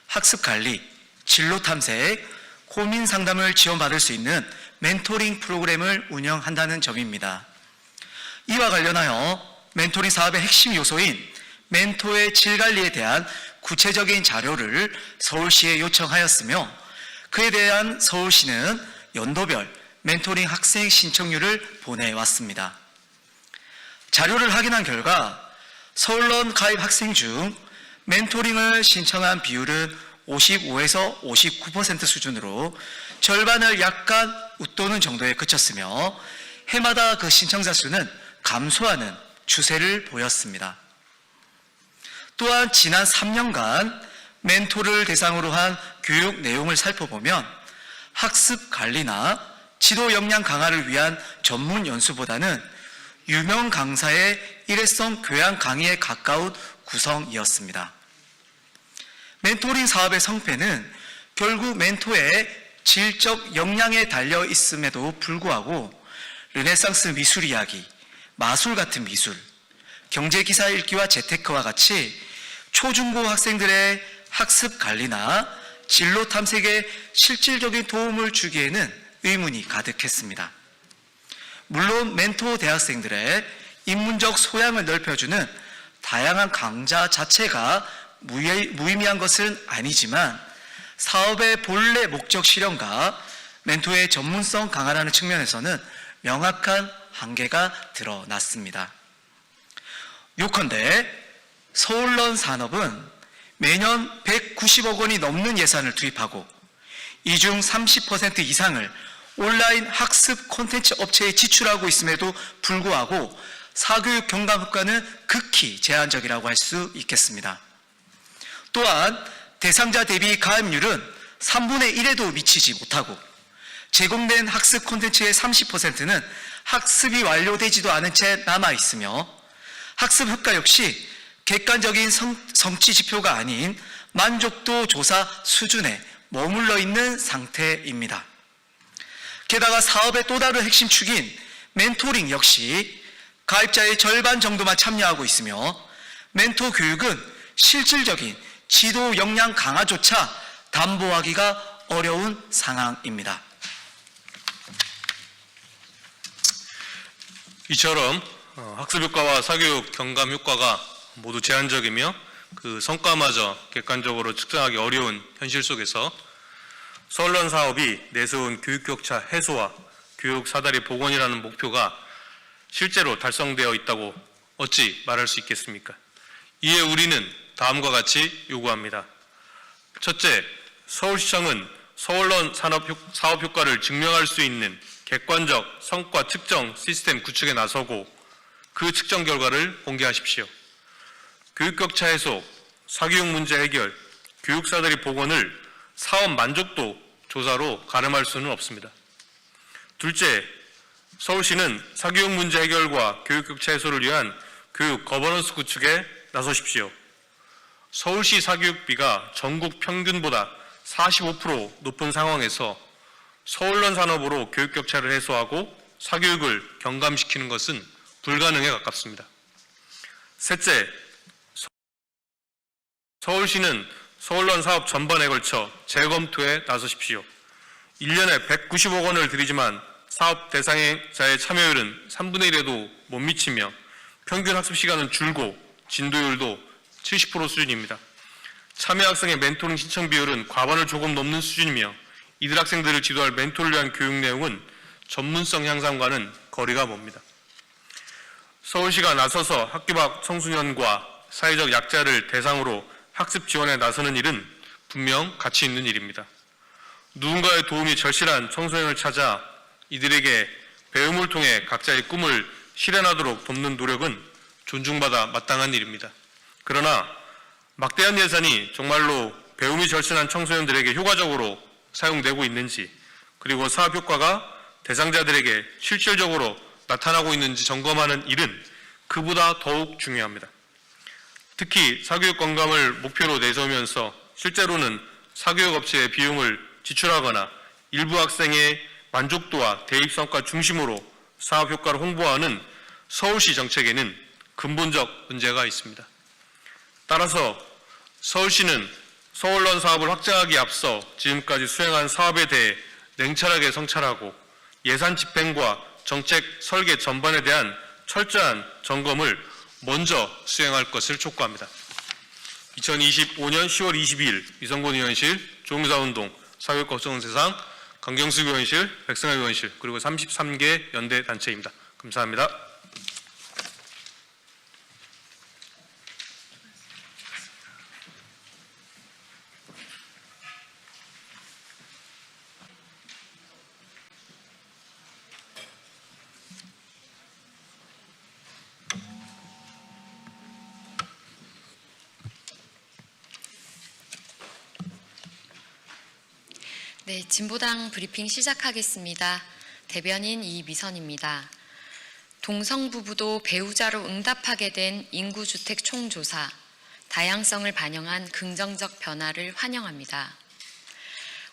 학습 관리, 진로 탐색, 고민 상담을 지원받을 수 있는 멘토링 프로그램을 운영한다는 점입니다. 이와 관련하여 멘토링 사업의 핵심 요소인 멘토의 질 관리에 대한 구체적인 자료를 서울시에 요청하였으며 그에 대한 서울시는 연도별 멘토링 학생 신청률을 보내왔습니다. 자료를 확인한 결과 서울런 가입 학생 중 멘토링을 신청한 비율은 55에서 59% 수준으로 절반을 약간 웃도는 정도에 그쳤으며 해마다 그 신청자 수는 감소하는 추세를 보였습니다. 또한 지난 3년간 멘토를 대상으로 한 교육 내용을 살펴보면 학습 관리나 지도 역량 강화를 위한 전문 연수보다는 유명 강사의 일회성 교양 강의에 가까운 구성이었습니다. 멘토링 사업의 성패는 결국 멘토의 질적 역량에 달려 있음에도 불구하고 르네상스 미술 이야기, 마술 같은 미술, 경제기사 읽기와 재테크와 같이 초중고 학생들의 학습 관리나 진로 탐색에 실질적인 도움을 주기에는 의문이 가득했습니다. 물론 멘토 대학생들의 인문적 소양을 넓혀주는 다양한 강좌 자체가 무의미한 것은 아니지만 사업의 본래 목적 실현과 멘토의 전문성 강화라는 측면에서는 명확한 한계가 드러났습니다. 요컨대 서울런 산업은 매년 190억 원이 넘는 예산을 투입하고 이 중 30% 이상을 온라인 학습 콘텐츠 업체에 지출하고 있음에도 불구하고 사교육 경감 효과는 극히 제한적이라고 할 수 있겠습니다. 또한 대상자 대비 가입률은 3분의 1에도 미치지 못하고 제공된 학습 콘텐츠의 30%는 학습이 완료되지도 않은 채 남아 있으며 학습 효과 역시 객관적인 성취 지표가 아닌 만족도 조사 수준에 머물러 있는 상태입니다. 게다가 사업의 또 다른 핵심 축인 멘토링 역시 가입자의 절반 정도만 참여하고 있으며 멘토 교육은 실질적인 지도 역량 강화조차 담보하기가 어려운 상황입니다. 이처럼 학습 효과와 사교육 경감 효과가 모두 제한적이며 그 성과마저 객관적으로 측정하기 어려운 현실 속에서 서울런 사업이 내세운 교육격차 해소와 교육 사다리 복원이라는 목표가 실제로 달성되어 있다고 어찌 말할 수 있겠습니까? 이에 우리는 다음과 같이 요구합니다. 첫째, 서울시청은 서울런 사업 효과를 증명할 수 있는 객관적 성과 측정 시스템 구축에 나서고 그 측정 결과를 공개하십시오. 교육격차 해소, 사교육 문제 해결, 교육사다리 복원을 사업 만족도 조사로 가름할 수는 없습니다. 둘째, 서울시는 사교육 문제 해결과 교육격차 해소를 위한 교육 거버넌스 구축에 나서십시오. 서울시 사교육비가 전국 평균보다 45% 높은 상황에서 서울런 산업으로 교육격차를 해소하고 사교육을 경감시키는 것은 불가능에 가깝습니다. 셋째, 서울시는 서울런 사업 전반에 걸쳐 재검토에 나서십시오. 1년에 190억 원을 들이지만 사업 대상자의 참여율은 3분의 1에도 못 미치며 평균 학습 시간은 줄고 진도율도 70% 수준입니다. 참여 학생의 멘토링 신청 비율은 과반을 조금 넘는 수준이며 이들 학생들을 지도할 멘토를 위한 교육 내용은 전문성 향상과는 거리가 멉니다. 서울시가 나서서 학교 밖 청소년과 사회적 약자를 대상으로 학습 지원에 나서는 일은 분명 가치 있는 일입니다. 누군가의 도움이 절실한 청소년을 찾아 이들에게 배움을 통해 각자의 꿈을 실현하도록 돕는 노력은 존중받아 마땅한 일입니다. 그러나 막대한 예산이 정말로 배움이 절실한 청소년들에게 효과적으로 사용되고 있는지, 그리고 사업 효과가 대상자들에게 실질적으로 나타나고 있는지 점검하는 일은 그보다 더욱 중요합니다. 특히 사교육 건강을 목표로 내세우면서 실제로는 사교육 업체의 비용을 지출하거나 일부 학생의 만족도와 대입 성과 중심으로 사업 효과를 홍보하는 서울시 정책에는 근본적 문제가 있습니다. 따라서 서울시는 서울런 사업을 확장하기에 앞서 지금까지 수행한 사업에 대해 냉철하게 성찰하고 예산 집행과 정책 설계 전반에 대한 철저한 점검을 먼저 수행할 것을 촉구합니다. 2025년 10월 22일 이성곤 의원실, 조응사운동, 사교육 걱정 세상, 강경숙 의원실, 백승하 의원실, 그리고 33개 연대 단체입니다. 감사합니다. 네, 진보당 브리핑 시작하겠습니다. 대변인 이미선입니다. 동성부부도 배우자로 응답하게 된 인구주택 총조사, 다양성을 반영한 긍정적 변화를 환영합니다.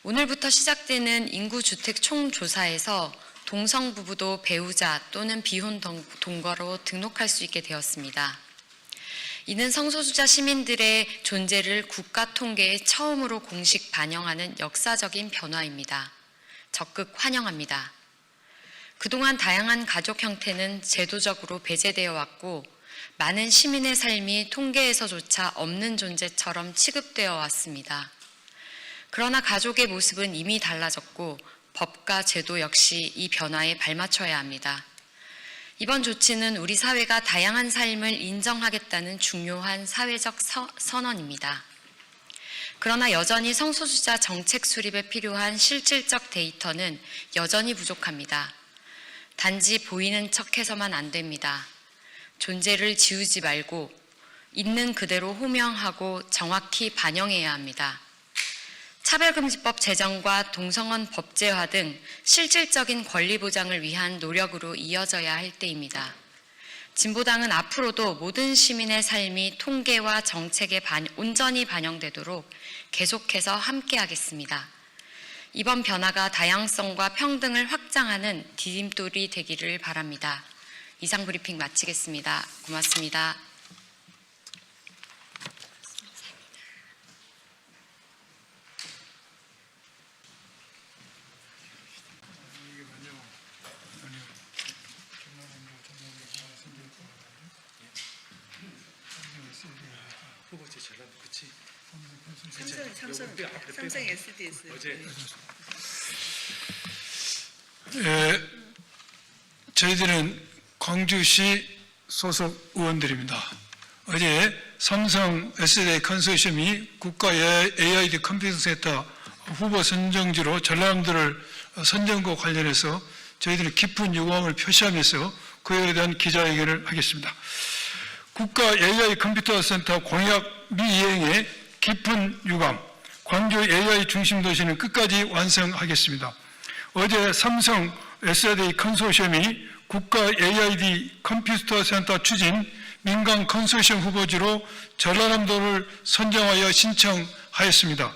오늘부터 시작되는 인구주택 총조사에서 동성부부도 배우자 또는 비혼 동거로 등록할 수 있게 되었습니다. 이는 성소수자 시민들의 존재를 국가 통계에 처음으로 공식 반영하는 역사적인 변화입니다. 적극 환영합니다. 그동안 다양한 가족 형태는 제도적으로 배제되어 왔고 많은 시민의 삶이 통계에서조차 없는 존재처럼 취급되어 왔습니다. 그러나 가족의 모습은 이미 달라졌고 법과 제도 역시 이 변화에 발맞춰야 합니다. 이번 조치는 우리 사회가 다양한 삶을 인정하겠다는 중요한 사회적 선언입니다. 그러나 여전히 성소수자 정책 수립에 필요한 실질적 데이터는 여전히 부족합니다. 단지 보이는 척해서만 안 됩니다. 존재를 지우지 말고 있는 그대로 호명하고 정확히 반영해야 합니다. 차별금지법 제정과 동성혼 법제화 등 실질적인 권리 보장을 위한 노력으로 이어져야 할 때입니다. 진보당은 앞으로도 모든 시민의 삶이 통계와 정책에 온전히 반영되도록 계속해서 함께하겠습니다. 이번 변화가 다양성과 평등을 확장하는 디딤돌이 되기를 바랍니다. 이상 브리핑 마치겠습니다. 고맙습니다. 삼성 SDS. 저희들은 광주시 소속 의원들입니다. 어제 삼성 SDA 컨소시엄이 국가 AID 컴퓨팅 센터 후보 선정지로 전라남도를 선정과 관련해서 저희들이 깊은 유감을 표시하면서 그에 대한 기자회견을 하겠습니다. 국가 AI 컴퓨터 센터 공약 미이행에 깊은 유감, 광주 AI 중심 도시는 끝까지 완성하겠습니다. 어제 삼성 SDA 컨소시엄이 국가 AID 컴퓨터 센터 추진 민간 컨소시엄 후보지로 전라남도를 선정하여 신청하였습니다.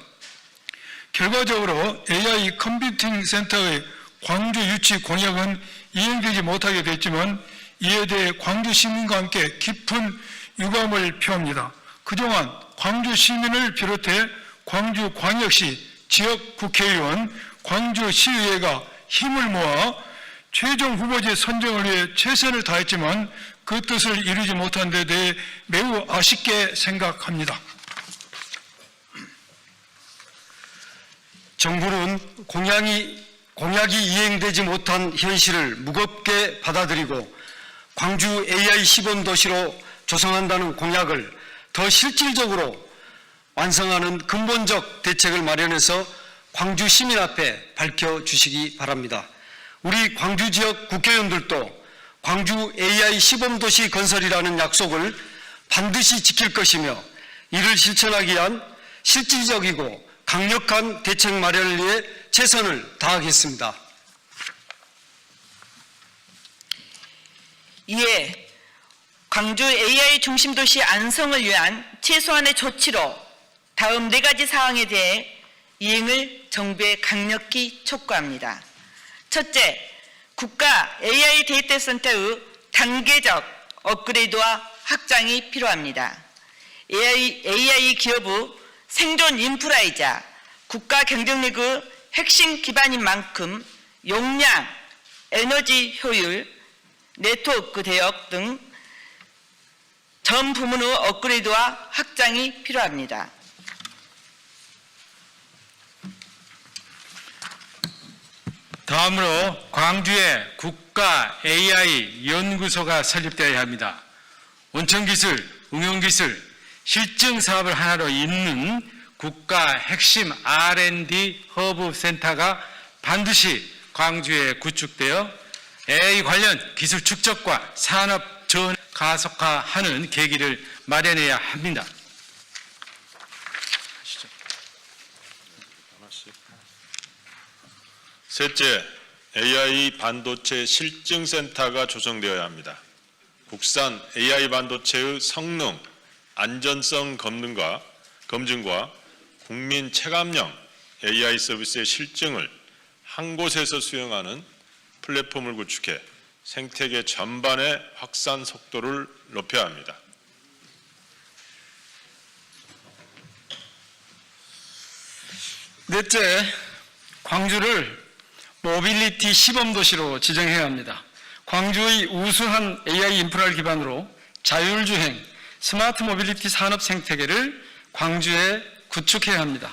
결과적으로 AI 컴퓨팅 센터의 광주 유치 공약은 이행되지 못하게 됐지만 이에 대해 광주 시민과 함께 깊은 유감을 표합니다. 그동안 광주 시민을 비롯해 광주 광역시 지역 국회의원, 광주 시의회가 힘을 모아 최종 후보지 선정을 위해 최선을 다했지만 그 뜻을 이루지 못한 데 대해 매우 아쉽게 생각합니다. 정부는 공약이 이행되지 못한 현실을 무겁게 받아들이고 광주 AI 시범도시로 조성한다는 공약을 더 실질적으로 완성하는 근본적 대책을 마련해서 광주 시민 앞에 밝혀주시기 바랍니다. 우리 광주 지역 국회의원들도 광주 AI 시범도시 건설이라는 약속을 반드시 지킬 것이며 이를 실천하기 위한 실질적이고 강력한 대책 마련을 위해 최선을 다하겠습니다. 이에 광주 AI 중심도시 안성을 위한 최소한의 조치로 다음 4가지 사항에 대해 이행을 정부에 강력히 촉구합니다. 첫째, 국가 AI 데이터 센터의 단계적 업그레이드와 확장이 필요합니다. AI 기업의 생존 인프라이자 국가 경쟁력의 핵심 기반인 만큼 용량, 에너지 효율, 네트워크 대역 등 전 부문의 업그레이드와 확장이 필요합니다. 다음으로 광주에 국가 AI 연구소가 설립되어야 합니다. 원천기술, 응용기술, 실증 사업을 하나로 잇는 국가 핵심 R&D 허브 센터가 반드시 광주에 구축되어 AI 관련 기술 축적과 산업 전 가속화하는 계기를 마련해야 합니다. 셋째, AI 반도체 실증센터가 조성되어야 합니다. 국산 AI 반도체의 성능, 안전성 검증과 국민 체감형 AI 서비스의 실증을 한 곳에서 수행하는 플랫폼을 구축해 생태계 전반의 확산 속도를 높여야 합니다. 넷째, 광주를 모빌리티 시범도시로 지정해야 합니다. 광주의 우수한 AI 인프라를 기반으로 자율주행, 스마트 모빌리티 산업 생태계를 광주에 구축해야 합니다.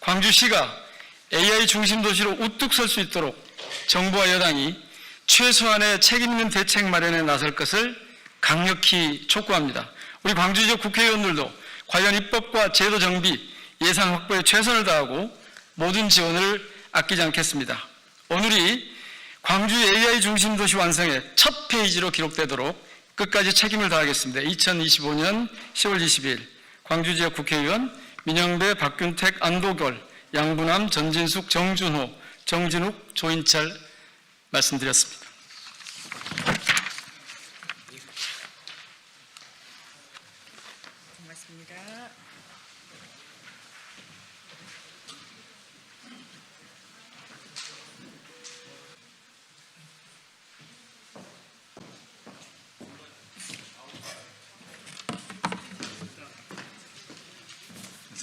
광주시가 AI 중심 도시로 우뚝 설 수 있도록 정부와 여당이 최소한의 책임 있는 대책 마련에 나설 것을 강력히 촉구합니다. 우리 광주 지역 국회의원들도 관련 입법과 제도 정비, 예산 확보에 최선을 다하고 모든 지원을 아끼지 않겠습니다. 오늘이 광주 AI 중심 도시 완성의 첫 페이지로 기록되도록 끝까지 책임을 다하겠습니다. 2025년 10월 20일 광주 지역 국회의원 민영배, 박균택, 안도결, 양분함, 전진숙, 정준호, 정진욱, 조인철 말씀드렸습니다. 고맙습니다.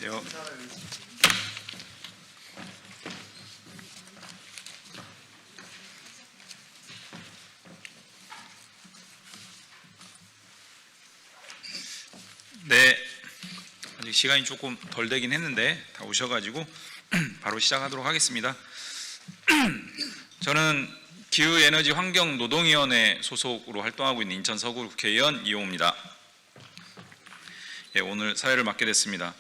안녕하세요. 네, 아직 시간이 조금 덜 되긴 했는데 다 오셔가지고 바로 시작하도록 하겠습니다. 저는 기후에너지환경노동위원회 소속으로 활동하고 있는 인천 서구 국회의원 이용호입니다. 예, 오늘 사회를 맡게 됐습니다.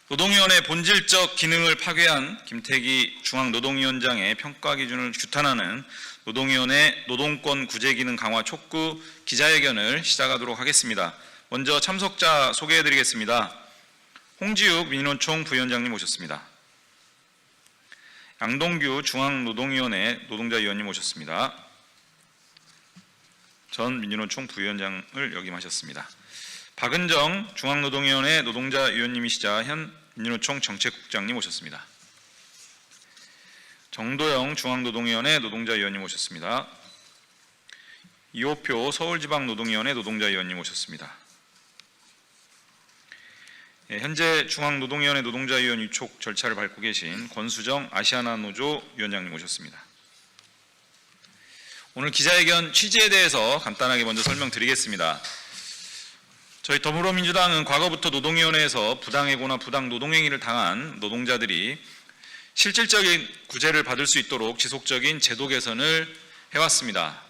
노동위원회 본질적 기능을 파괴한 김태기 중앙노동위원장의 평가 기준을 규탄하는 노동위원회 노동권 구제 기능 강화 촉구 기자회견을 시작하도록 하겠습니다. 먼저 참석자 소개해드리겠습니다. 홍지욱 민원총 부위원장님 오셨습니다. 양동규 중앙노동위원회 노동자위원님 오셨습니다. 전 민원총 부위원장을 역임하셨습니다. 박은정 중앙노동위원회 노동자위원님이시자 현 민노총 정책국장님 오셨습니다. 정도영 중앙노동위원회 노동자위원님 오셨습니다. 이호표 서울지방노동위원회 노동자위원님 오셨습니다. 현재 중앙노동위원회 노동자위원 위촉 절차를 밟고 계신 권수정 아시아나노조 위원장님 오셨습니다. 오늘 기자회견 취지에 대해서 간단하게 먼저 설명드리겠습니다. 저희 더불어민주당은 과거부터 노동위원회에서 부당해고나 부당노동행위를 당한 노동자들이 실질적인 구제를 받을 수 있도록 지속적인 제도 개선을 해왔습니다.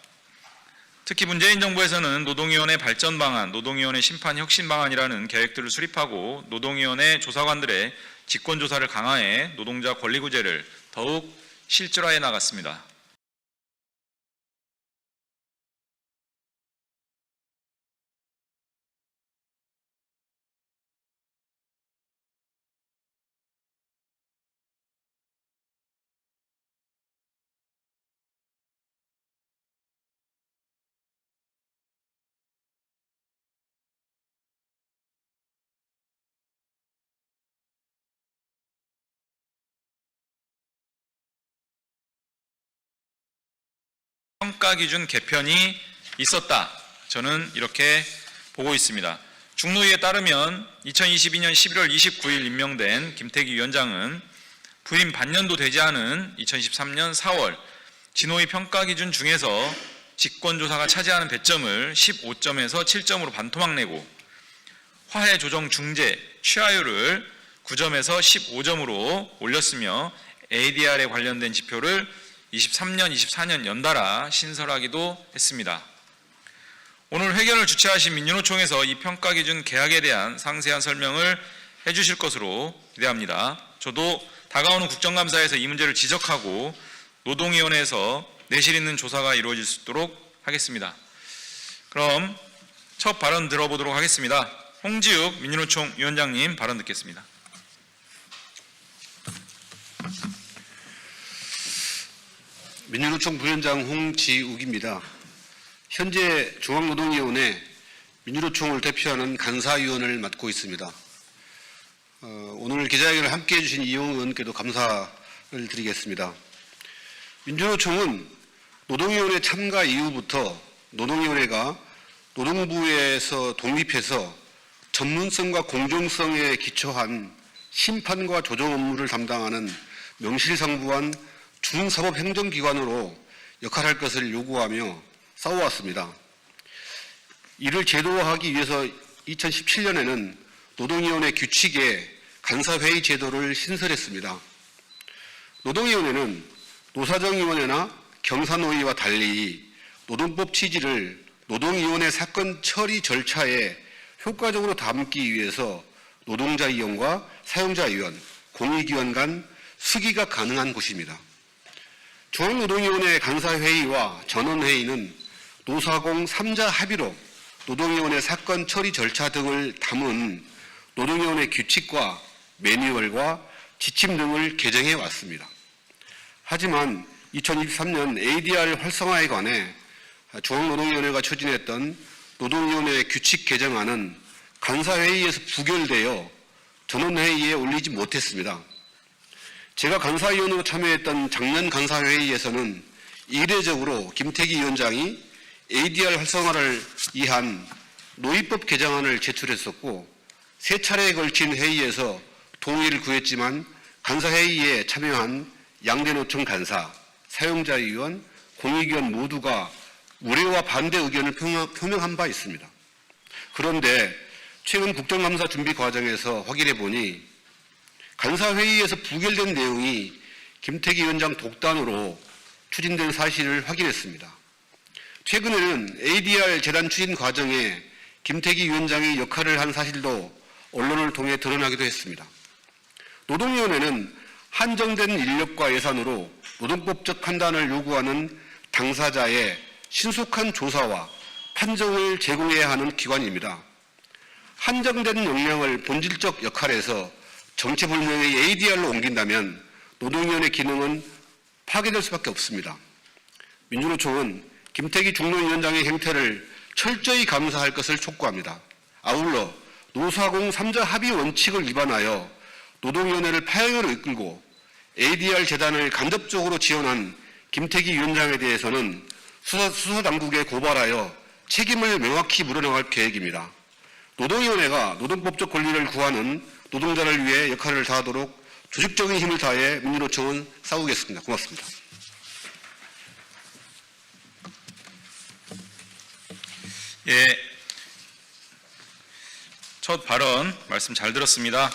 특히 문재인 정부에서는 노동위원회 발전 방안, 노동위원회 심판 혁신 방안이라는 계획들을 수립하고 노동위원회 조사관들의 직권조사를 강화해 노동자 권리구제를 더욱 실질화해 나갔습니다. 평가 기준 개편이 있었다. 저는 이렇게 보고 있습니다. 중노위에 따르면 2022년 11월 29일 임명된 김태기 위원장은 부임 반년도 되지 않은 2013년 4월 진호위 평가 기준 중에서 직권조사가 차지하는 배점을 15점에서 7점으로 반토막 내고 화해 조정 중재 취하율을 9점에서 15점으로 올렸으며 ADR에 관련된 지표를 23년, 24년 연달아 신설하기도 했습니다. 오늘 회견을 주최하신 민주노총에서 이 평가 기준 개혁에 대한 상세한 설명을 해주실 것으로 기대합니다. 저도 다가오는 국정감사에서 이 문제를 지적하고 노동위원회에서 내실 있는 조사가 이루어질 수 있도록 하겠습니다. 그럼 첫 발언 들어보도록 하겠습니다. 홍지욱 민주노총 위원장님 발언 듣겠습니다. 민주노총 부위원장 홍지욱입니다. 현재 중앙노동위원회 민주노총을 대표하는 간사위원을 맡고 있습니다. 오늘 기자회견을 함께해 주신 이용 의원께도 감사를 드리겠습니다. 민주노총은 노동위원회 참가 이후부터 노동위원회가 노동부에서 독립해서 전문성과 공정성에 기초한 심판과 조정 업무를 담당하는 명실상부한 중사법행정기관으로 역할할 것을 요구하며 싸워왔습니다. 이를 제도화하기 위해서 2017년에는 노동위원회 규칙에 간사회의 제도를 신설했습니다. 노동위원회는 노사정위원회나 경사노위와 달리 노동법 취지를 노동위원회 사건 처리 절차에 효과적으로 담기 위해서 노동자 이용과 사용자 이원, 공익위원 간 수기가 가능한 곳입니다. 중앙노동위원회 간사회의와 전원회의는 노사공 3자 합의로 노동위원회 사건 처리 절차 등을 담은 노동위원회 규칙과 매뉴얼과 지침 등을 개정해 왔습니다. 하지만 2023년 ADR 활성화에 관해 중앙노동위원회가 추진했던 노동위원회 규칙 개정안은 간사회의에서 부결되어 전원회의에 올리지 못했습니다. 제가 간사위원으로 참여했던 작년 간사회의에서는 이례적으로 김태기 위원장이 ADR 활성화를 위한 노위법 개정안을 제출했었고 세 차례에 걸친 회의에서 동의를 구했지만 간사회의에 참여한 양대노총 간사, 사용자위원, 공익위원 모두가 우려와 반대 의견을 표명한 바 있습니다. 그런데 최근 국정감사 준비 과정에서 확인해 보니 간사회의에서 부결된 내용이 김태기 위원장 독단으로 추진된 사실을 확인했습니다. 최근에는 ADR 재단 추진 과정에 김태기 위원장이 역할을 한 사실도 언론을 통해 드러나기도 했습니다. 노동위원회는 한정된 인력과 예산으로 노동법적 판단을 요구하는 당사자의 신속한 조사와 판정을 제공해야 하는 기관입니다. 한정된 역량을 본질적 역할에서 정체불명의 ADR로 옮긴다면 노동위원회 기능은 파괴될 수밖에 없습니다. 민주노총은 김태기 중노위원장의 행태를 철저히 감사할 것을 촉구합니다. 아울러 노사공 3자 합의 원칙을 위반하여 노동위원회를 파행으로 이끌고 ADR 재단을 간접적으로 지원한 김태기 위원장에 대해서는 수사당국에 고발하여 책임을 명확히 물어나갈 계획입니다. 노동위원회가 노동법적 권리를 구하는 노동자를 위해 역할을 다하도록 조직적인 힘을 다해 민주노총은 싸우겠습니다. 고맙습니다. 예, 첫 발언 말씀 잘 들었습니다.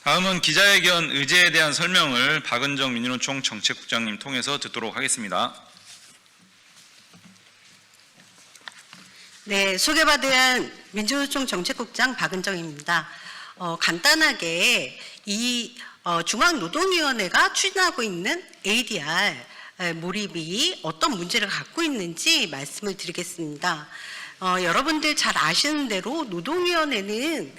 다음은 기자회견 의제에 대한 설명을 박은정 민주노총 정책국장님 통해서 듣도록 하겠습니다. 네, 소개받은 민주노총 정책국장 박은정입니다. 간단하게 이 중앙노동위원회가 추진하고 있는 ADR 몰입이 어떤 문제를 갖고 있는지 말씀을 드리겠습니다. 여러분들 잘 아시는 대로 노동위원회는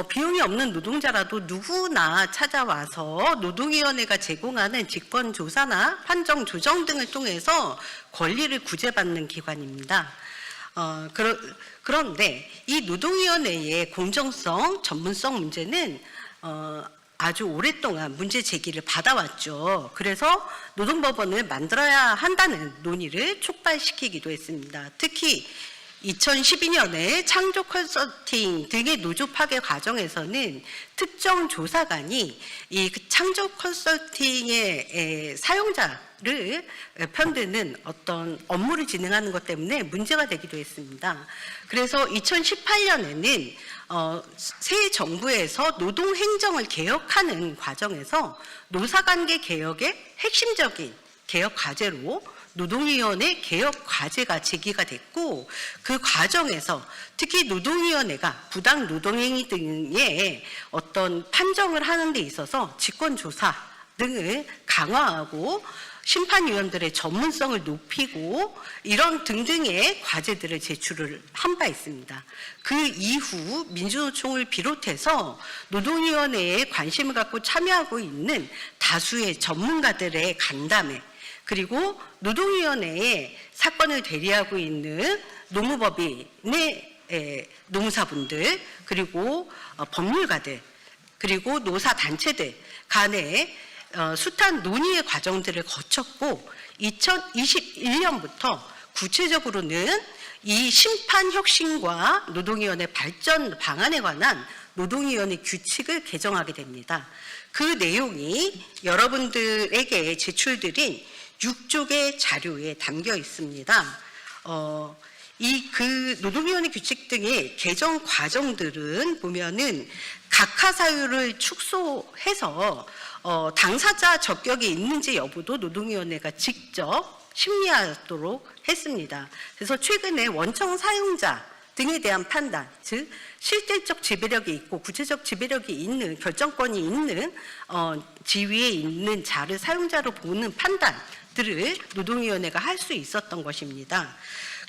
비용이 없는 노동자라도 누구나 찾아와서 노동위원회가 제공하는 직권조사나 판정 조정 등을 통해서 권리를 구제받는 기관입니다. 그런데 이 노동위원회의 공정성, 전문성 문제는 아주 오랫동안 문제 제기를 받아왔죠. 그래서 노동법원을 만들어야 한다는 논의를 촉발시키기도 했습니다. 특히 2012년에 창조 컨설팅 등의 노조 파괴 과정에서는 특정 조사관이 이 창조 컨설팅의 사용자를 편드는 어떤 업무를 진행하는 것 때문에 문제가 되기도 했습니다. 그래서 2018년에는 새 정부에서 노동행정을 개혁하는 과정에서 노사관계 개혁의 핵심적인 개혁 과제로 노동위원회 개혁 과제가 제기가 됐고, 그 과정에서 특히 노동위원회가 부당 노동행위 등의 어떤 판정을 하는 데 있어서 직권조사 등을 강화하고 심판위원들의 전문성을 높이고 이런 등등의 과제들을 제출을 한 바 있습니다. 그 이후 민주노총을 비롯해서 노동위원회에 관심을 갖고 참여하고 있는 다수의 전문가들의 간담회, 그리고 노동위원회에 사건을 대리하고 있는 노무법인의 노무사분들, 그리고 법률가들, 그리고 노사단체들 간의 숱한 논의의 과정들을 거쳤고 2021년부터 구체적으로는 이 심판혁신과 노동위원회 발전 방안에 관한 노동위원회 규칙을 개정하게 됩니다. 그 내용이 여러분들에게 제출드린 6쪽의 자료에 담겨 있습니다. 그 노동위원회 규칙 등의 개정 과정들은 보면은 각하 사유를 축소해서 당사자 적격이 있는지 여부도 노동위원회가 직접 심리하도록 했습니다. 그래서 최근에 원청 사용자 등에 대한 판단, 즉 실질적 지배력이 있고 구체적 지배력이 있는, 결정권이 있는 지위에 있는 자를 사용자로 보는 판단들을 노동위원회가 할 수 있었던 것입니다.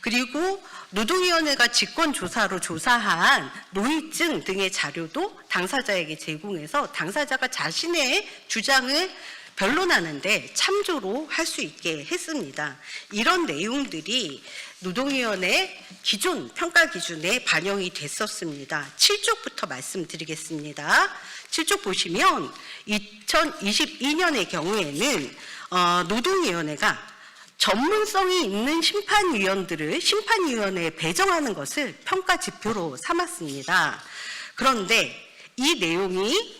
그리고 노동위원회가 직권조사로 조사한 노이증 등의 자료도 당사자에게 제공해서 당사자가 자신의 주장을 변론하는데 참조로 할 수 있게 했습니다. 이런 내용들이 노동위원회 기존 평가 기준에 반영이 됐었습니다. 7쪽부터 말씀드리겠습니다. 7쪽 보시면 2022년의 경우에는 노동위원회가 전문성이 있는 심판위원들을 심판위원회에 배정하는 것을 평가 지표로 삼았습니다. 그런데 이 내용이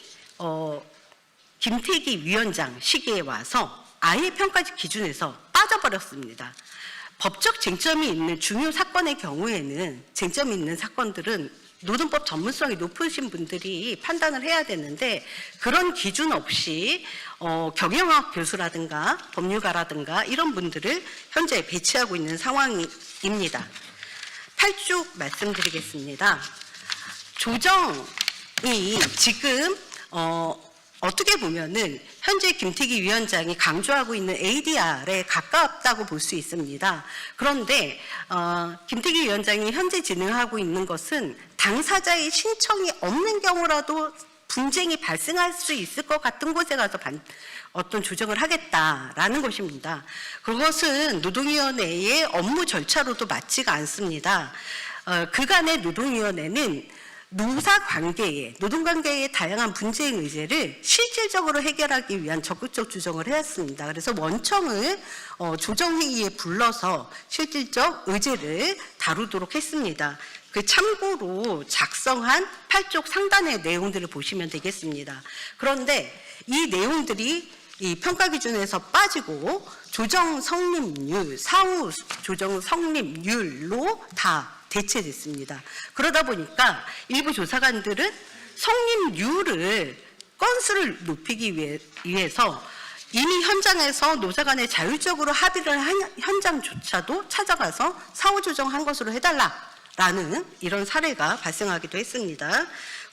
김태기 위원장 시기에 와서 아예 평가 기준에서 빠져버렸습니다. 법적 쟁점이 있는 중요 사건의 경우에는 쟁점이 있는 사건들은 노동법 전문성이 높으신 분들이 판단을 해야 되는데 그런 기준 없이 경영학 교수라든가 법률가라든가 이런 분들을 현재 배치하고 있는 상황입니다. 8쪽 말씀드리겠습니다. 조정이 지금 어떻게 보면은 현재 김태기 위원장이 강조하고 있는 ADR에 가깝다고 볼 수 있습니다. 그런데 김태기 위원장이 현재 진행하고 있는 것은 당사자의 신청이 없는 경우라도 분쟁이 발생할 수 있을 것 같은 곳에 가서 어떤 조정을 하겠다라는 것입니다. 그것은 노동위원회의 업무 절차로도 맞지가 않습니다. 그간의 노동위원회는 노동관계의 다양한 분쟁 의제를 실질적으로 해결하기 위한 적극적 조정을 해왔습니다. 그래서 원청을 조정회의에 불러서 실질적 의제를 다루도록 했습니다. 그 참고로 작성한 8쪽 상단의 내용들을 보시면 되겠습니다. 그런데 이 내용들이 이 평가 기준에서 빠지고 조정 성립률, 사후 조정 성립률로 다 대체됐습니다. 그러다 보니까 일부 조사관들은 성립률을 건수를 높이기 위해서 이미 현장에서 노사 간에 자율적으로 합의를 한 현장조차도 찾아가서 사후 조정한 것으로 해달라 라는 이런 사례가 발생하기도 했습니다.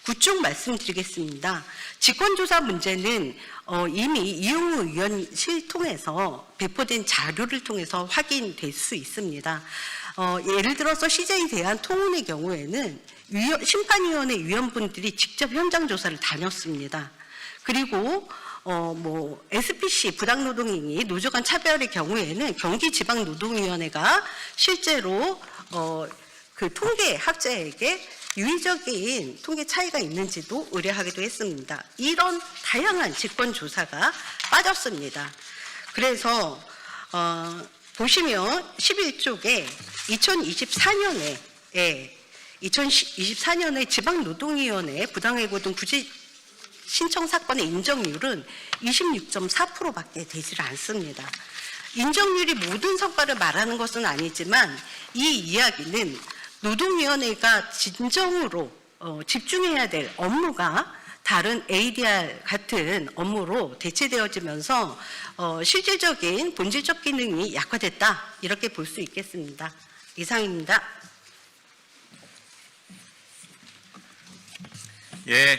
구쭉 말씀드리겠습니다. 직권조사 문제는 이미 이용우 위원실 통해서 배포된 자료를 통해서 확인될 수 있습니다. 예를 들어서 CJ 대한통운의 경우에는 심판위원회 위원분들이 직접 현장 조사를 다녔습니다. 그리고 SPC 부당노동행위 노조 간 차별의 경우에는 경기지방노동위원회가 실제로 그 통계 학자에게 유의적인 통계 차이가 있는지도 의뢰하기도 했습니다. 이런 다양한 직권조사가 빠졌습니다. 그래서 보시면 11쪽에 2024년에 지방노동위원회 부당해고 등 구제 신청 사건의 인정률은 26.4%밖에 되질 않습니다. 인정률이 모든 성과를 말하는 것은 아니지만 이 이야기는 노동위원회가 진정으로 집중해야 될 업무가 다른 ADR 같은 업무로 대체되어지면서 실질적인 본질적 기능이 약화됐다 이렇게 볼 수 있겠습니다. 이상입니다. 예,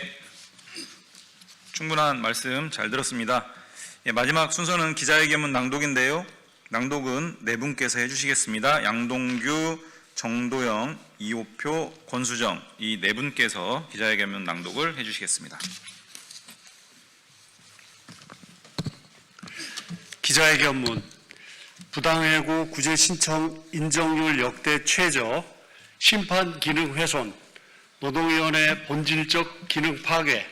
충분한 말씀 잘 들었습니다. 예, 마지막 순서는 기자회견문 낭독인데요. 낭독은 네 분께서 해주시겠습니다. 양동규, 정도영, 이호표, 권수정 이 네 분께서 기자회견문 낭독을 해주시겠습니다. 기자회견문 부당해고 구제 신청 인정률 역대 최저, 심판 기능 훼손, 노동위원회 본질적 기능 파괴,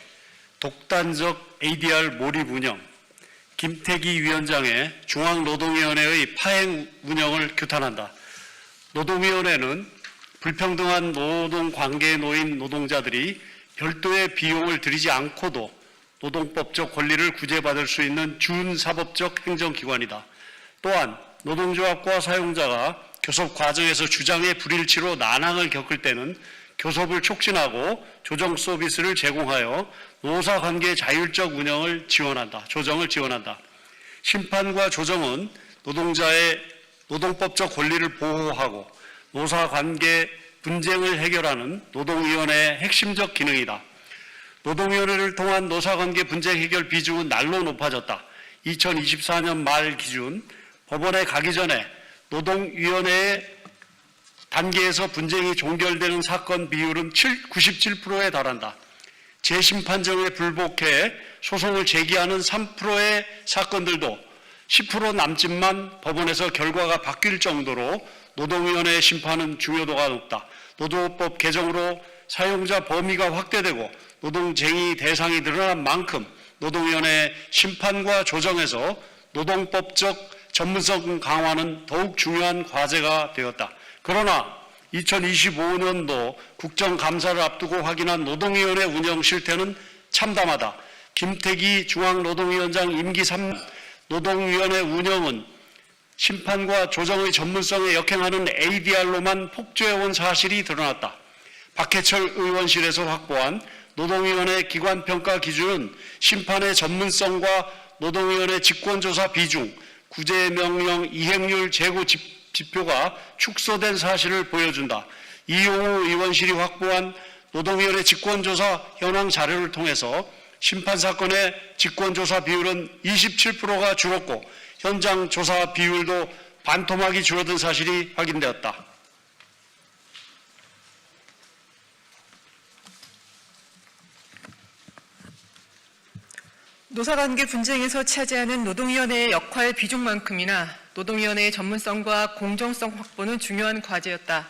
독단적 ADR 몰입 운영, 김태기 위원장의 중앙노동위원회의 파행 운영을 규탄한다. 노동위원회는 불평등한 노동관계에 놓인 노동자들이 별도의 비용을 들이지 않고도 노동법적 권리를 구제받을 수 있는 준사법적 행정기관이다. 또한 노동조합과 사용자가 교섭 과정에서 주장의 불일치로 난항을 겪을 때는 교섭을 촉진하고 조정 서비스를 제공하여 노사관계 자율적 운영을 지원한다. 조정을 지원한다. 심판과 조정은 노동자의 노동법적 권리를 보호하고 노사관계 분쟁을 해결하는 노동위원회의 핵심적 기능이다. 노동위원회를 통한 노사관계 분쟁 해결 비중은 날로 높아졌다. 2024년 말 기준 법원에 가기 전에 노동위원회의 단계에서 분쟁이 종결되는 사건 비율은 97%에 달한다. 재심판정에 불복해 소송을 제기하는 3%의 사건들도 10% 남짓만 법원에서 결과가 바뀔 정도로 노동위원회의 심판은 중요도가 높다. 노조법 개정으로 사용자 범위가 확대되고 노동쟁의 대상이 늘어난 만큼 노동위원회의 심판과 조정에서 노동법적 전문성 강화는 더욱 중요한 과제가 되었다. 그러나 2025년도 국정감사를 앞두고 확인한 노동위원회 운영 실태는 참담하다. 김태기 중앙노동위원장 임기 3 노동위원회 운영은 심판과 조정의 전문성에 역행하는 ADR로만 폭주해온 사실이 드러났다. 박해철 의원실에서 확보한 노동위원회 기관평가 기준은 심판의 전문성과 노동위원회 직권조사 비중, 구제명령 이행률 재고 지표가 축소된 사실을 보여준다. 이용우 의원실이 확보한 노동위원회 직권조사 현황 자료를 통해서 심판사건의 직권조사 비율은 27%가 줄었고 현장 조사 비율도 반토막이 줄어든 사실이 확인되었다. 노사관계 분쟁에서 차지하는 노동위원회의 역할 비중만큼이나 노동위원회의 전문성과 공정성 확보는 중요한 과제였다.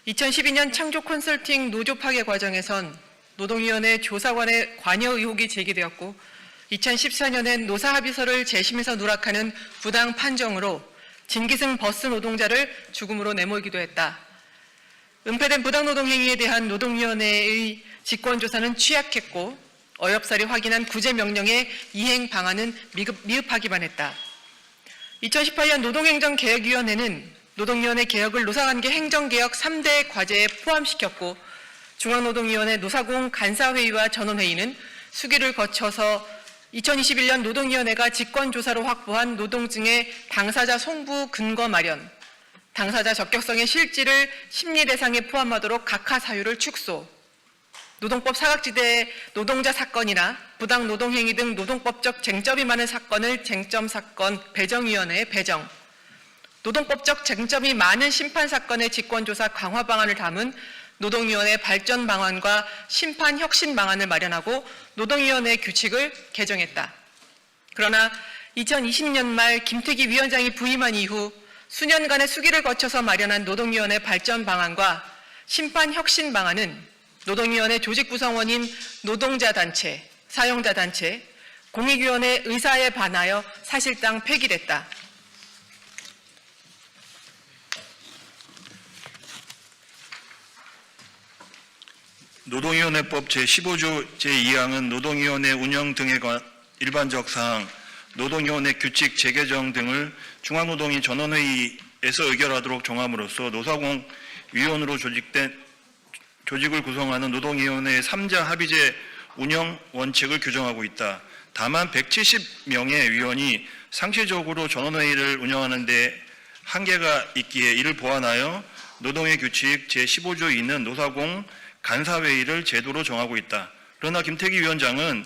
2012년 창조 컨설팅 노조 파괴 과정에선 노동위원회 조사관의 관여 의혹이 제기되었고 2014년엔 노사합의서를 재심에서 누락하는 부당 판정으로 진기승 버스 노동자를 죽음으로 내몰기도 했다. 은폐된 부당노동 행위에 대한 노동위원회의 직권조사는 취약했고 어렵사리 확인한 구제명령의 이행 방안은 미흡하기만 했다. 2018년 노동행정개혁위원회는 노동위원회 개혁을 노사관계 행정개혁 3대 과제에 포함시켰고 중앙노동위원회 노사공 간사회의와 전원회의는 수기를 거쳐서 2021년 노동위원회가 직권조사로 확보한 노동증의 당사자 송부 근거 마련, 당사자 적격성의 실질을 심리 대상에 포함하도록 각하 사유를 축소, 노동법 사각지대 노동자 사건이나 부당 노동행위 등 노동법적 쟁점이 많은 사건을 쟁점사건 배정위원회에 배정, 노동법적 쟁점이 많은 심판사건의 직권조사 강화 방안을 담은 노동위원회 발전 방안과 심판 혁신 방안을 마련하고 노동위원회 규칙을 개정했다. 그러나 2020년 말 김태기 위원장이 부임한 이후 수년간의 수기를 거쳐서 마련한 노동위원회 발전 방안과 심판 혁신 방안은 노동위원회 조직 구성원인 노동자단체, 사용자단체, 공익위원회 의사에 반하여 사실상 폐기됐다. 노동위원회법 제15조 제2항은 노동위원회 운영 등에 관한 일반적 사항, 노동위원회 규칙 재개정 등을 중앙노동위 전원회의에서 의결하도록 정함으로써 노사공위원으로 조직을 구성하는 노동위원회의 3자 합의제 운영 원칙을 규정하고 있다. 다만 170명의 위원이 상시적으로 전원회의를 운영하는 데 한계가 있기에 이를 보완하여 노동회 규칙 제15조 2는 노사공 간사회의를 제도로 정하고 있다. 그러나 김태기 위원장은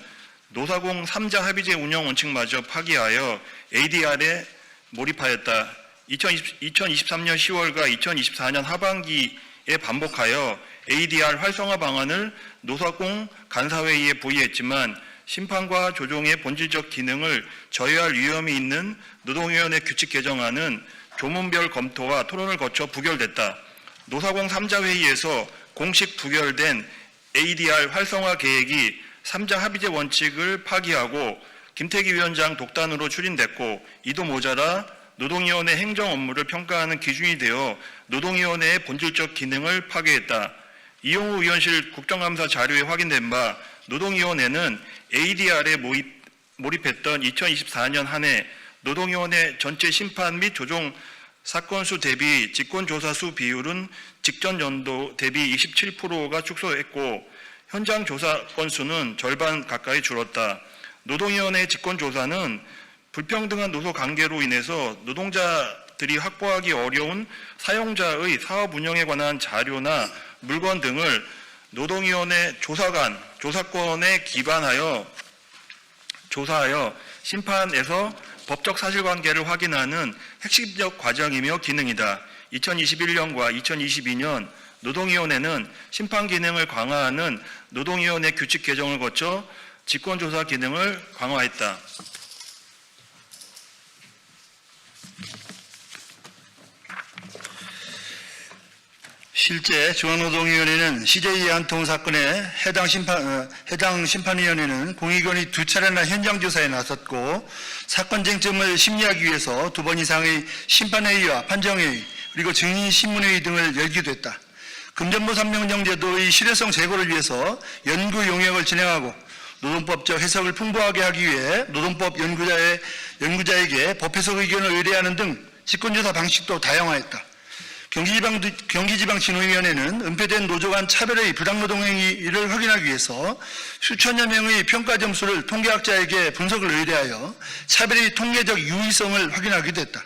노사공 3자 합의제 운영 원칙마저 파기하여 ADR에 몰입하였다. 2023년 10월과 2024년 하반기에 반복하여 ADR 활성화 방안을 노사공 간사회의에 부의했지만 심판과 조정의 본질적 기능을 저해할 위험이 있는 노동위원회 규칙 개정안은 조문별 검토와 토론을 거쳐 부결됐다. 노사공 3자 회의에서 공식 부결된 ADR 활성화 계획이 3자 합의제 원칙을 파기하고 김태기 위원장 독단으로 추진됐고 이도 모자라 노동위원회 행정 업무를 평가하는 기준이 되어 노동위원회의 본질적 기능을 파괴했다. 이용우 위원실 국정감사 자료에 확인된 바 노동위원회는 ADR에 몰입했던 2024년 한 해 노동위원회 전체 심판 및 조정 사건 수 대비 직권조사 수 비율은 직전 연도 대비 27%가 축소했고 현장 조사 건수는 절반 가까이 줄었다. 노동위원회 직권조사는 불평등한 노소 관계로 인해서 노동자들이 확보하기 어려운 사용자의 사업 운영에 관한 자료나 물건 등을 노동위원회 조사권에 기반하여 조사하여 심판에서 법적 사실관계를 확인하는 핵심적 과정이며 기능이다. 2021년과 2022년 노동위원회는 심판 기능을 강화하는 노동위원회 규칙 개정을 거쳐 직권조사 기능을 강화했다. 실제 중앙노동위원회는 CJ 한통 사건의 해당 심판위원회는 공익위원회 2차례나 현장 조사에 나섰고 사건 쟁점을 심리하기 위해서 2번 이상의 심판회의와 판정회의 그리고 증인신문회의 등을 열기도 했다. 금전보 3명령 제도의 실효성 제고를 위해서 연구 용역을 진행하고 노동법적 해석을 풍부하게 하기 위해 노동법 연구자에게 법 해석 의견을 의뢰하는 등 직권조사 방식도 다양화했다. 경기지방진흥위원회는 은폐된 노조 간 차별의 부당노동행위를 확인하기 위해서 수천여 명의 평가 점수를 통계학자에게 분석을 의뢰하여 차별의 통계적 유의성을 확인하기도 했다.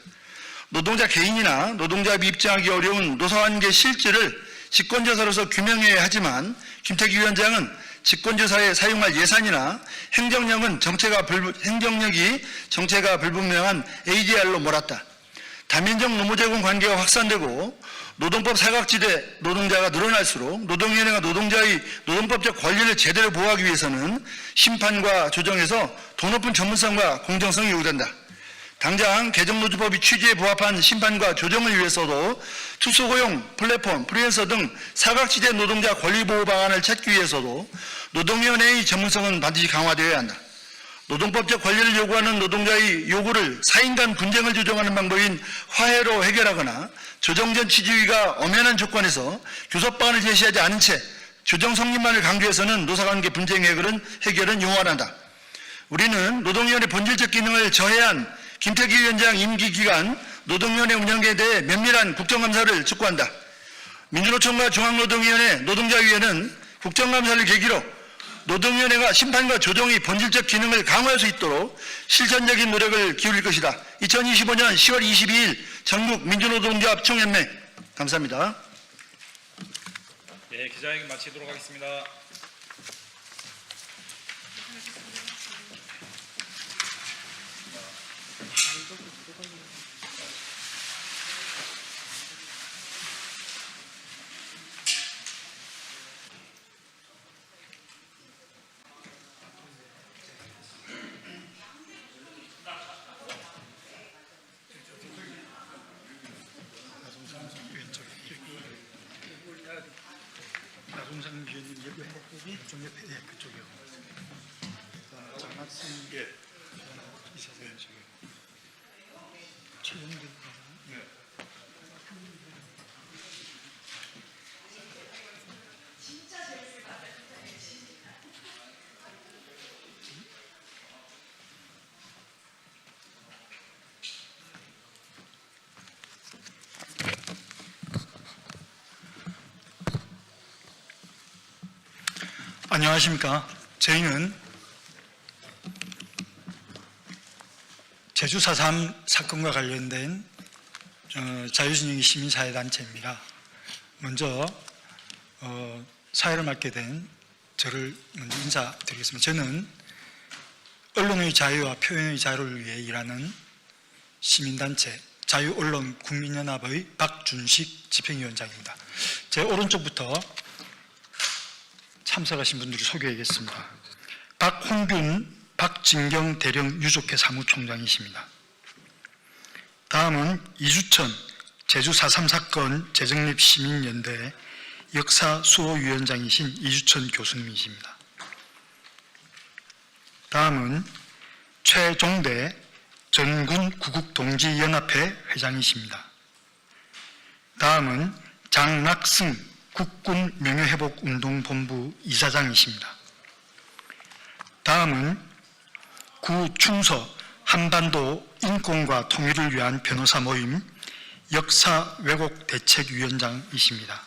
노동자 개인이나 노동자가 입증하기 어려운 노사관계 실질을 직권조사로서 규명해야 하지만 김태기 위원장은 직권조사에 사용할 예산이나 행정력이 정체가 불분명한 ADR로 몰았다. 다면적 노무제공 관계가 확산되고 노동법 사각지대 노동자가 늘어날수록 노동위원회가 노동자의 노동법적 권리를 제대로 보호하기 위해서는 심판과 조정에서 더 높은 전문성과 공정성이 요구된다. 당장 개정노조법이 취지에 부합한 심판과 조정을 위해서도 특수고용, 플랫폼, 프리랜서 등 사각지대 노동자 권리보호 방안을 찾기 위해서도 노동위원회의 전문성은 반드시 강화되어야 한다. 노동법적 권리를 요구하는 노동자의 요구를 사인 간 분쟁을 조정하는 방법인 화해로 해결하거나 조정 전 취지위가 엄연한 조건에서 교섭방안을 제시하지 않은 채 조정 성립만을 강조해서는 노사관계 분쟁 해결은 용언한다. 우리는 노동위원회 본질적 기능을 저해한 김태기 위원장 임기 기간 노동위원회 운영에 대해 면밀한 국정감사를 촉구한다. 민주노총과 중앙노동위원회 노동자위원회는 국정감사를 계기로 노동위원회가 심판과 조정의 본질적 기능을 강화할 수 있도록 실천적인 노력을 기울일 것이다. 2025년 10월 22일 전국 민주노동조합 총연맹. 감사합니다. 네, 기자회견 마치도록 하겠습니다. 나동상 위원님 옆에 좀 옆에 그쪽이요. 장학생 이사장 지금 최영근 안녕하십니까. 저희는 제주 4.3 사건과 관련된 자유진영의 시민사회단체입니다. 먼저 사회를 맡게 된 저를 먼저 인사드리겠습니다. 저는 언론의 자유와 표현의 자유를 위해 일하는 시민단체 자유언론국민연합의 박준식 집행위원장입니다. 제 오른쪽부터 참석하신 분들을 소개하겠습니다. 박홍균, 박진경 대령 유족회 사무총장이십니다. 다음은 이주천 제주 4.3 사건 재정립 시민연대 역사수호위원장이신 이주천 교수님이십니다. 다음은 최종대 전군 구국동지연합회 회장이십니다. 다음은 장낙승 국군 명예회복운동본부 이사장이십니다. 다음은 구충서 한반도 인권과 통일을 위한 변호사 모임 역사왜곡대책위원장이십니다.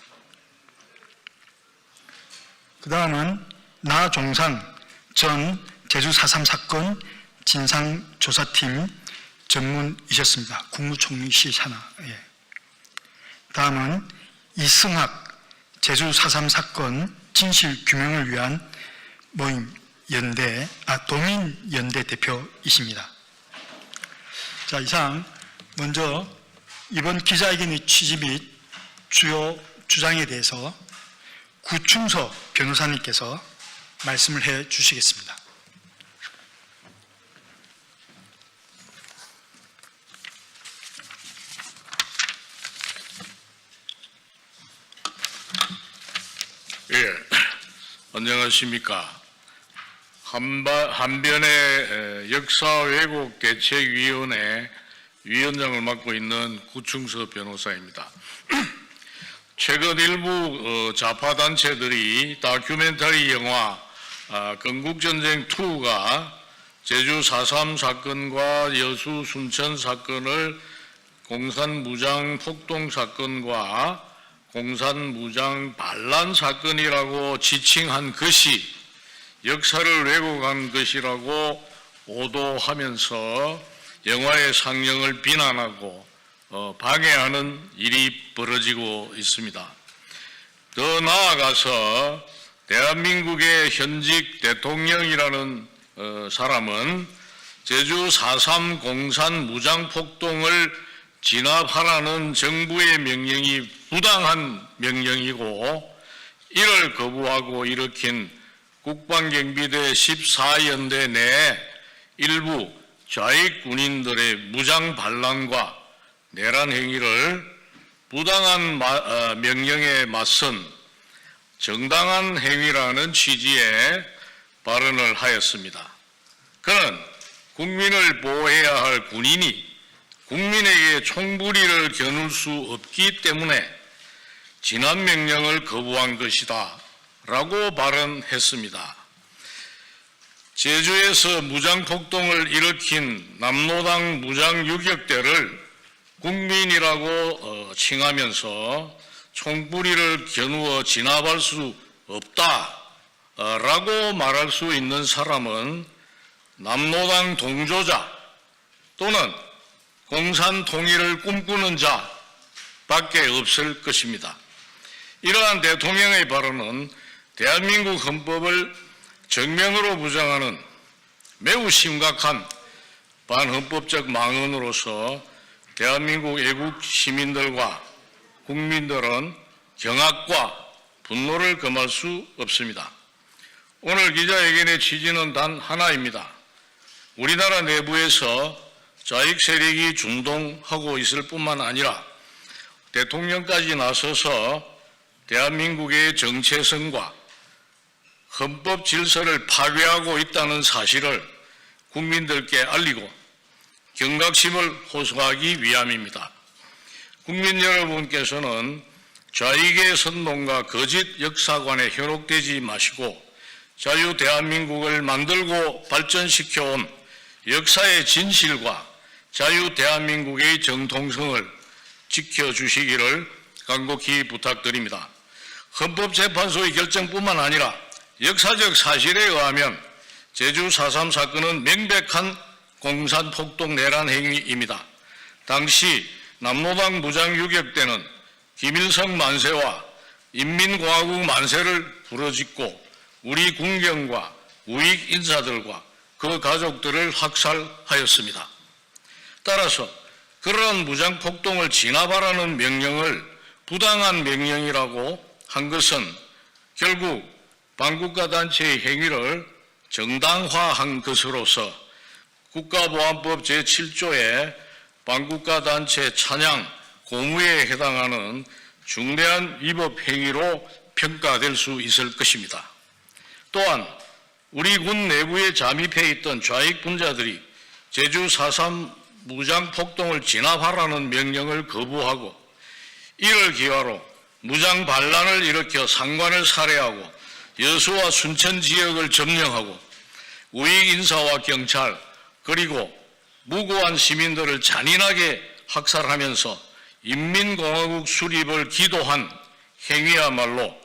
그 다음은 나종상 전 제주 4.3 사건 진상조사팀 전문이셨습니다. 국무총리실 산하. 다음은 이승학 제주 4.3 사건 진실 규명을 위한 모임 도민연대 대표이십니다. 자, 이상 먼저 이번 기자회견의 취지 및 주요 주장에 대해서 구충서 변호사님께서 말씀을 해 주시겠습니다. 예, 안녕하십니까. 한변의 역사왜곡대책위원회 위원장을 맡고 있는 구충서 변호사입니다. 최근 일부 좌파단체들이 다큐멘터리 영화 건국전쟁2가 제주 4.3 사건과 여수 순천 사건을 공산무장 폭동 사건과 공산무장 반란 사건이라고 지칭한 것이 역사를 왜곡한 것이라고 보도하면서 영화의 상영을 비난하고 방해하는 일이 벌어지고 있습니다. 더 나아가서 대한민국의 현직 대통령이라는 사람은 제주 4.3 공산무장폭동을 진압하라는 정부의 명령이 부당한 명령이고 이를 거부하고 일으킨 국방경비대 14연대 내 일부 좌익 군인들의 무장 반란과 내란 행위를 부당한 명령에 맞선 정당한 행위라는 취지의 발언을 하였습니다. 그는 국민을 보호해야 할 군인이 국민에게 총부리를 겨눌 수 없기 때문에 진압 명령을 거부한 것이다 라고 발언했습니다. 제주에서 무장폭동을 일으킨 남로당 무장유격대를 국민이라고 칭하면서 총부리를 겨누어 진압할 수 없다 라고 말할 수 있는 사람은 남노당 동조자 또는 공산 통일을 꿈꾸는 자밖에 없을 것입니다. 이러한 대통령의 발언은 대한민국 헌법을 정면으로 부정하는 매우 심각한 반헌법적 망언으로서 대한민국 애국 시민들과 국민들은 경악과 분노를 금할 수 없습니다. 오늘 기자회견의 취지는 단 하나입니다. 우리나라 내부에서 좌익 세력이 준동하고 있을 뿐만 아니라 대통령까지 나서서 대한민국의 정체성과 헌법 질서를 파괴하고 있다는 사실을 국민들께 알리고 경각심을 호소하기 위함입니다. 국민 여러분께서는 좌익의 선동과 거짓 역사관에 현혹되지 마시고 자유 대한민국을 만들고 발전시켜온 역사의 진실과 자유 대한민국의 정통성을 지켜주시기를 간곡히 부탁드립니다. 헌법재판소의 결정뿐만 아니라 역사적 사실에 의하면 제주 4.3 사건은 명백한 공산폭동 내란 행위입니다. 당시 남노당 무장유격 때는 김일성 만세와 인민공화국 만세를 부르짖고 우리 군경과 우익 인사들과 그 가족들을 학살하였습니다. 따라서 그러한 무장폭동을 진압하라는 명령을 부당한 명령이라고 한 것은 결국 반국가단체의 행위를 정당화한 것으로서 국가보안법 제7조의 반국가단체 찬양, 고무에 해당하는 중대한 위법 행위로 평가될 수 있을 것입니다. 또한 우리 군 내부에 잠입해 있던 좌익 분자들이 제주 4.3 무장폭동을 진압하라는 명령을 거부하고 이를 기화로 무장 반란을 일으켜 상관을 살해하고 여수와 순천 지역을 점령하고 우익 인사와 경찰 그리고 무고한 시민들을 잔인하게 학살하면서 인민공화국 수립을 기도한 행위야말로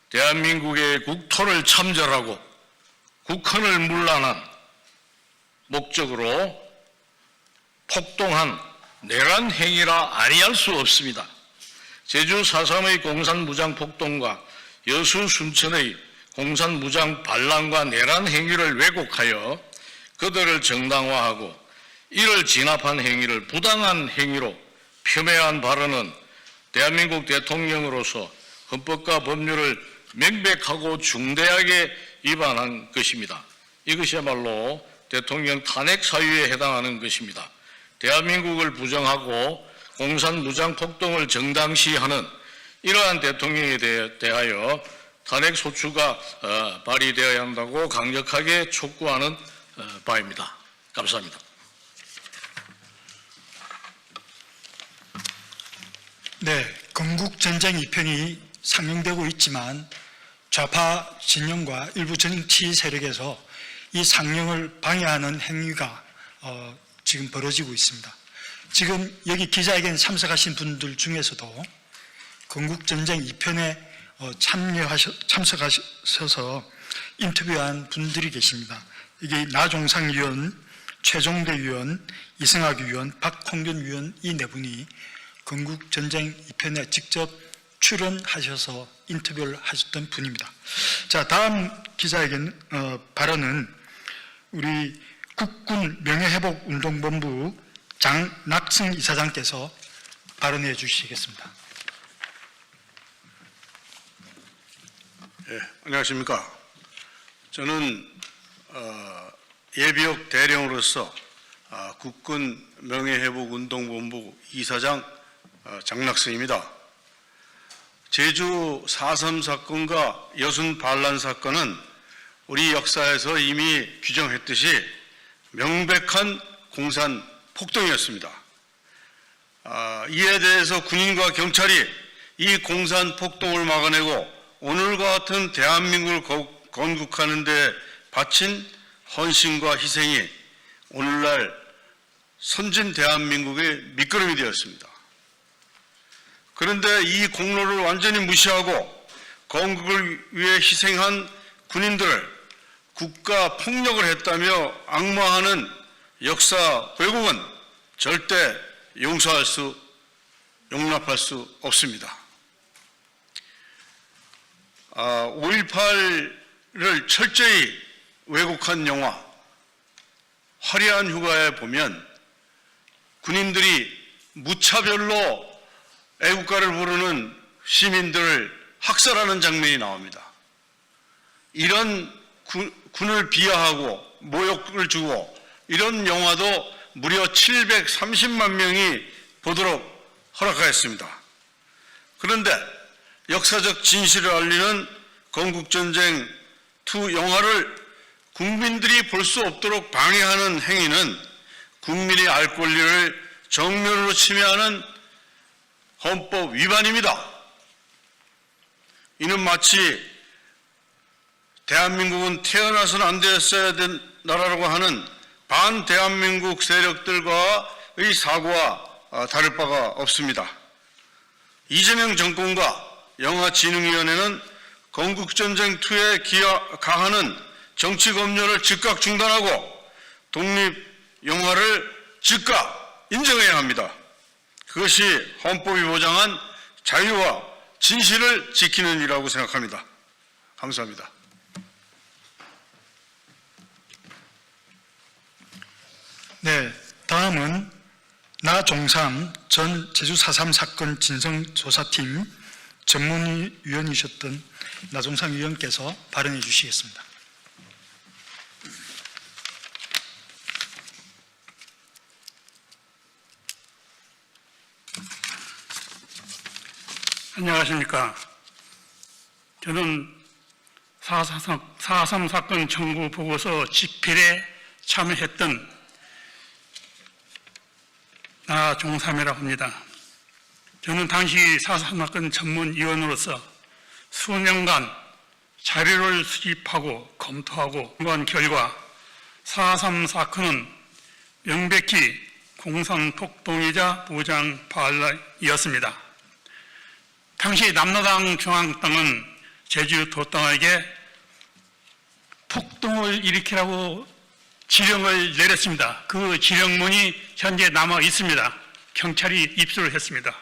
대한민국의 국토를 참절하고 국헌을 문란한 목적으로 폭동한 내란 행위라 아니할 수 없습니다. 제주 4.3의 공산 무장 폭동과 여수 순천의 공산 무장 반란과 내란 행위를 왜곡하여 그들을 정당화하고 이를 진압한 행위를 부당한 행위로 폄훼한 발언은 대한민국 대통령으로서 헌법과 법률을 명백하고 중대하게 위반한 것입니다. 이것이야말로 대통령 탄핵 사유에 해당하는 것입니다. 대한민국을 부정하고 공산 무장 폭동을 정당시하는 이러한 대통령에 대하여 탄핵 소추가 발의되어야 한다고 강력하게 촉구하는 바입니다. 감사합니다. 네, 건국전쟁 2편이 상영되고 있지만 좌파 진영과 일부 정치 세력에서 이 상영을 방해하는 행위가 지금 벌어지고 있습니다. 지금 여기 기자회견 참석하신 분들 중에서도 건국전쟁 2편에 참석하셔서 인터뷰한 분들이 계십니다. 이게 나종상 위원, 최종대 위원, 이승학 위원, 박홍균 위원 이 네 분이 건국전쟁 2편에 직접 출연하셔서 인터뷰를 하셨던 분입니다. 자, 다음 기자회견 발언은 우리 국군 명예회복운동본부 장낙승 이사장께서 발언해 주시겠습니다. 네, 안녕하십니까. 저는 예비역 대령으로서 국군 명예회복운동본부 이사장 장낙승입니다. 제주 4.3 사건과 여순 반란 사건은 우리 역사에서 이미 규정했듯이 명백한 공산 폭동이었습니다. 이에 대해서 군인과 경찰이 이 공산 폭동을 막아내고 오늘과 같은 대한민국을 건국하는 데 바친 헌신과 희생이 오늘날 선진 대한민국의 밑거름이 되었습니다. 그런데 이 공로를 완전히 무시하고 건국을 위해 희생한 군인들을 국가 폭력을 했다며 악마하는 역사 왜곡은 절대 용납할 수 없습니다. 5.18을 철저히 왜곡한 영화 화려한 휴가에 보면 군인들이 무차별로 애국가를 부르는 시민들을 학살하는 장면이 나옵니다. 이런 군을 비하하고 모욕을 주고 이런 영화도 무려 730만 명이 보도록 허락하였습니다. 그런데 역사적 진실을 알리는 건국전쟁 2 영화를 국민들이 볼 수 없도록 방해하는 행위는 국민이 알 권리를 정면으로 침해하는 헌법 위반입니다. 이는 마치 대한민국은 태어나서는 안 되었어야 된 나라라고 하는 반대한민국 세력들과의 사고와 다를 바가 없습니다. 이재명 정권과 영화진흥위원회는 건국전쟁2에 가하는 정치 검열을 즉각 중단하고 독립영화를 즉각 인정해야 합니다. 그것이 헌법이 보장한 자유와 진실을 지키는 일이라고 생각합니다. 감사합니다. 네, 다음은 나종삼 전 제주 4.3 사건 진상조사팀 전문위원이셨던 나종삼 위원께서 발언해 주시겠습니다. 안녕하십니까. 저는 4.3 사건 청구 보고서 집필에 참여했던 나종삼이라고 합니다. 저는 당시 4.3 사건 전문위원으로서 수년간 자료를 수집하고 검토하고 한 결과 4.3 사건은 명백히 공산폭동이자 무장반란이었습니다. 당시 남로당 중앙당은 제주도 당에게 폭동을 일으키라고 지령을 내렸습니다. 그 지령문이 현재 남아 있습니다. 경찰이 입수를 했습니다.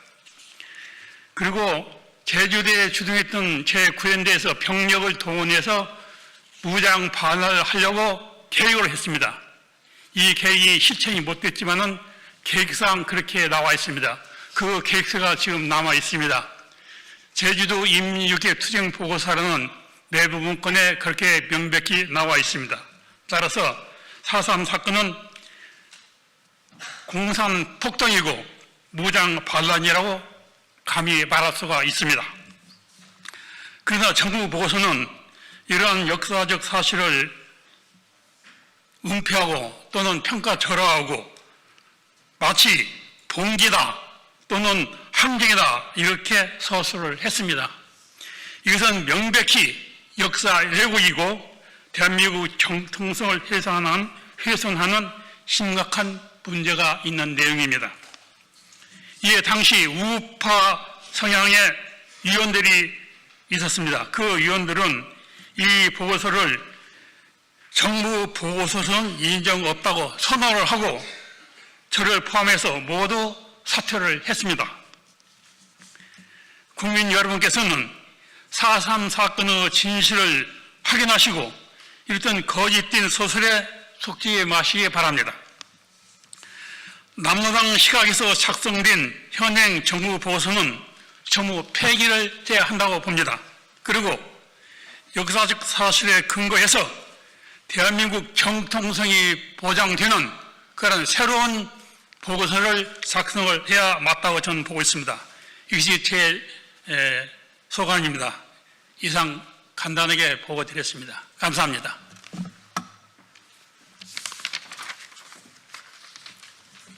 그리고 제주도에 주둔했던 제9연대에서 병력을 동원해서 무장 반환을 하려고 계획을 했습니다. 이 계획이 실천이 못됐지만은 계획상 그렇게 나와 있습니다. 그 계획서가 지금 남아 있습니다. 제주도 인민유교 투쟁 보고서라는 내부 문건에 그렇게 명백히 나와 있습니다. 따라서 4.3 사건은 공산폭동이고 무장반란이라고 감히 말할 수가 있습니다. 그러나 정부 보고서는 이러한 역사적 사실을 은폐하고 또는 평가절하하고 마치 동기다 또는 함정이다 이렇게 서술을 했습니다. 이것은 명백히 역사 왜곡이고 대한민국 정통성을 훼손하는 심각한 문제가 있는 내용입니다. 이에 당시 우파 성향의 위원들이 있었습니다. 그 위원들은 이 보고서를 정부 보고서는 인정 없다고 선언을 하고 저를 포함해서 모두 사퇴를 했습니다. 국민 여러분께서는 4.3 사건의 진실을 확인하시고 이랬던 거짓된 소설에 속지 마시기 바랍니다. 남로당 시각에서 작성된 현행 정부 보고서는 전부 폐기를 해야 한다고 봅니다. 그리고 역사적 사실에 근거해서 대한민국 정통성이 보장되는 그런 새로운 보고서를 작성을 해야 맞다고 저는 보고 있습니다. 이것이 제 소관입니다. 이상 간단하게 보고 드렸습니다. 감사합니다.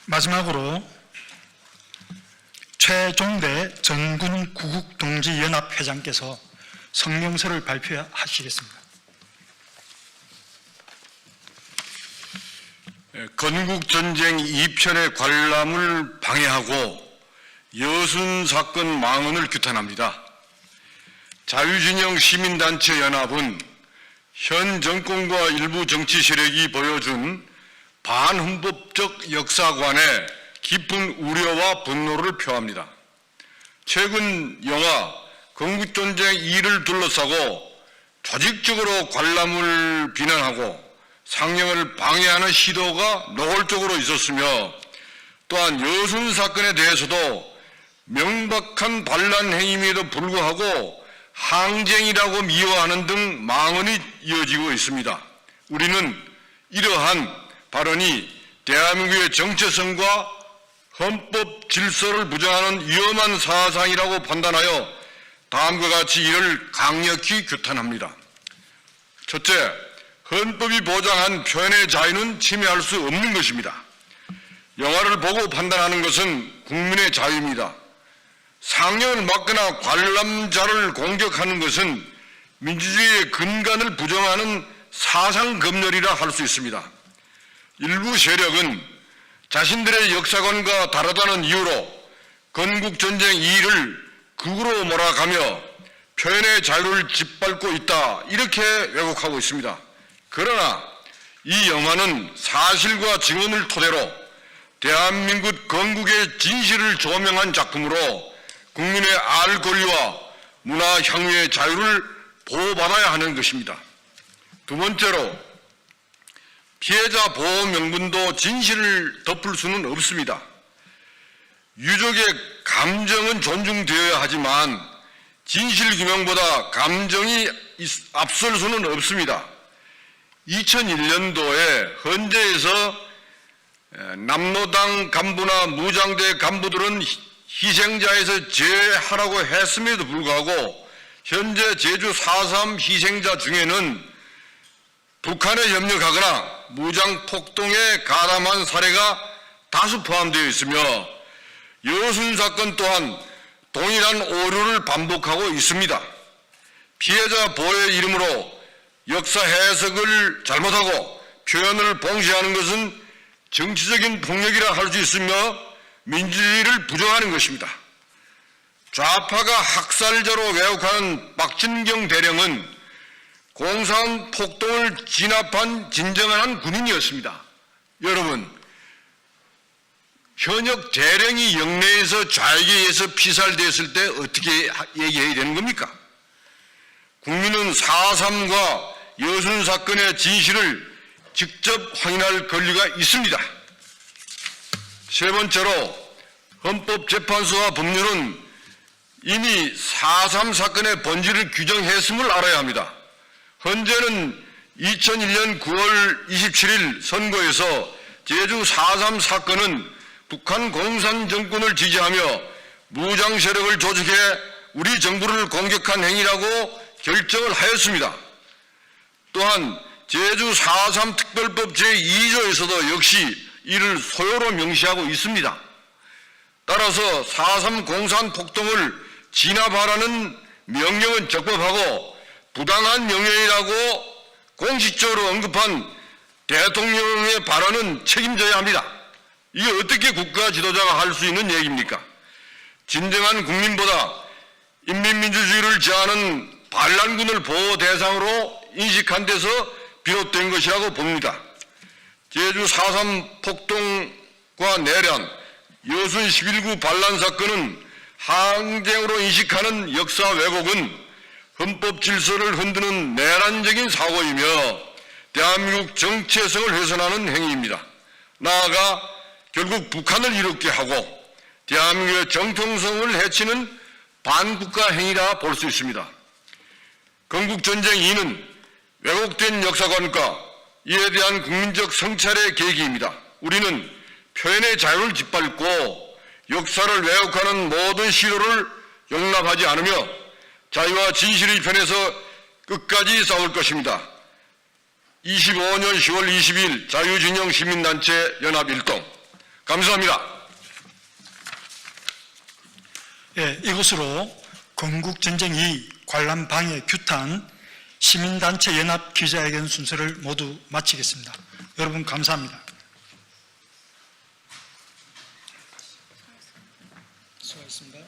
마지막으로 최종대 전군구국동지연합회장께서 성명서를 발표하시겠습니다. 건국전쟁 2편의 관람을 방해하고 여순사건 망언을 규탄합니다. 자유진영 시민단체 연합은 현 정권과 일부 정치 세력이 보여준 반헌법적 역사관에 깊은 우려와 분노를 표합니다. 최근 영화 건국전쟁 2를 둘러싸고 조직적으로 관람을 비난하고 상영을 방해하는 시도가 노골적으로 있었으며, 또한 여순 사건에 대해서도 명백한 반란 행위임에도 불구하고 항쟁이라고 미화하는 등 망언이 이어지고 있습니다. 우리는 이러한 발언이 대한민국의 정체성과 헌법 질서를 부정하는 위험한 사상이라고 판단하여 다음과 같이 이를 강력히 규탄합니다. 첫째, 헌법이 보장한 표현의 자유는 침해할 수 없는 것입니다. 영화를 보고 판단하는 것은 국민의 자유입니다. 상영을 막거나 관람자를 공격하는 것은 민주주의의 근간을 부정하는 사상검열이라 할 수 있습니다. 일부 세력은 자신들의 역사관과 다르다는 이유로 건국전쟁 2를 극으로 몰아가며 표현의 자유를 짓밟고 있다, 이렇게 왜곡하고 있습니다. 그러나 이 영화는 사실과 증언을 토대로 대한민국 건국의 진실을 조명한 작품으로 국민의 알 권리와 문화 향유의 자유를 보호받아야 하는 것입니다. 두 번째로, 피해자 보호 명분도 진실을 덮을 수는 없습니다. 유족의 감정은 존중되어야 하지만 진실 규명보다 감정이 앞설 수는 없습니다. 2001년도에 헌재에서 남로당 간부나 무장대 간부들은 희생자에서 제외하라고 했음에도 불구하고 현재 제주 4.3 희생자 중에는 북한에 협력하거나 무장폭동에 가담한 사례가 다수 포함되어 있으며 여순 사건 또한 동일한 오류를 반복하고 있습니다. 피해자 보호의 이름으로 역사 해석을 잘못하고 표현을 봉쇄하는 것은 정치적인 폭력이라 할 수 있으며 민주주의를 부정하는 것입니다. 좌파가 학살자로 왜곡하는 박진경 대령은 공산 폭동을 진압한 진정한 군인이었습니다. 여러분, 현역 대령이 영내에서 좌익에 의해서 피살됐을 때 어떻게 얘기해야 되는 겁니까? 국민은 4.3과 여순 사건의 진실을 직접 확인할 권리가 있습니다. 세 번째로, 헌법재판소와 법률은 이미 4.3 사건의 본질을 규정했음을 알아야 합니다. 헌재는 2001년 9월 27일 선고에서 제주 4.3 사건은 북한 공산정권을 지지하며 무장 세력을 조직해 우리 정부를 공격한 행위라고 결정을 하였습니다. 또한 제주 4.3 특별법 제2조에서도 역시 이를 소요로 명시하고 있습니다. 따라서 4.3 공산폭동을 진압하라는 명령은 적법하고 부당한 명령이라고 공식적으로 언급한 대통령의 발언은 책임져야 합니다. 이게 어떻게 국가 지도자가 할 수 있는 얘기입니까? 진정한 국민보다 인민민주주의를 저하는 반란군을 보호 대상으로 인식한 데서 비롯된 것이라고 봅니다. 제주 4.3 폭동과 내란, 여순 11구 반란 사건은 항쟁으로 인식하는 역사 왜곡은 헌법 질서를 흔드는 내란적인 사고이며 대한민국 정체성을 훼손하는 행위입니다. 나아가 결국 북한을 이롭게 하고 대한민국의 정통성을 해치는 반국가 행위라 볼 수 있습니다. 건국전쟁 2는 왜곡된 역사관과 이에 대한 국민적 성찰의 계기입니다. 우리는 표현의 자유를 짓밟고 역사를 왜곡하는 모든 시도를 용납하지 않으며 자유와 진실의 편에서 끝까지 싸울 것입니다. 25년 10월 20일 자유진영 시민단체 연합일동. 감사합니다. 예, 이것으로 건국전쟁 2 관람 방해 규탄 시민단체 연합 기자회견 순서를 모두 마치겠습니다. 여러분 감사합니다. 수고하셨습니다.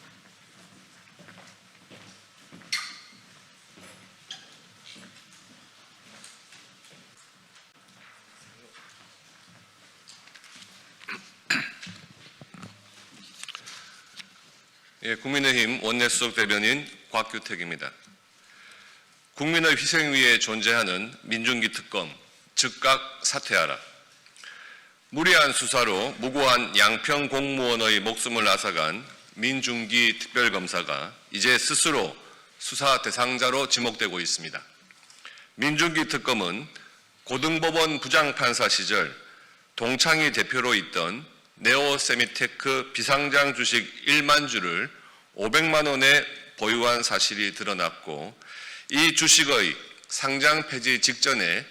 국민의힘 원내수석 대변인 곽규택입니다. 국민의 희생 위에 존재하는 민중기 특검, 즉각 사퇴하라. 무리한 수사로 무고한 양평 공무원의 목숨을 앗아간 민중기 특별검사가 이제 스스로 수사 대상자로 지목되고 있습니다. 민중기 특검은 고등법원 부장판사 시절 동창희 대표로 있던 네오세미테크 비상장 주식 1만 주를 500만 원에 보유한 사실이 드러났고 이 주식의 상장 폐지 직전에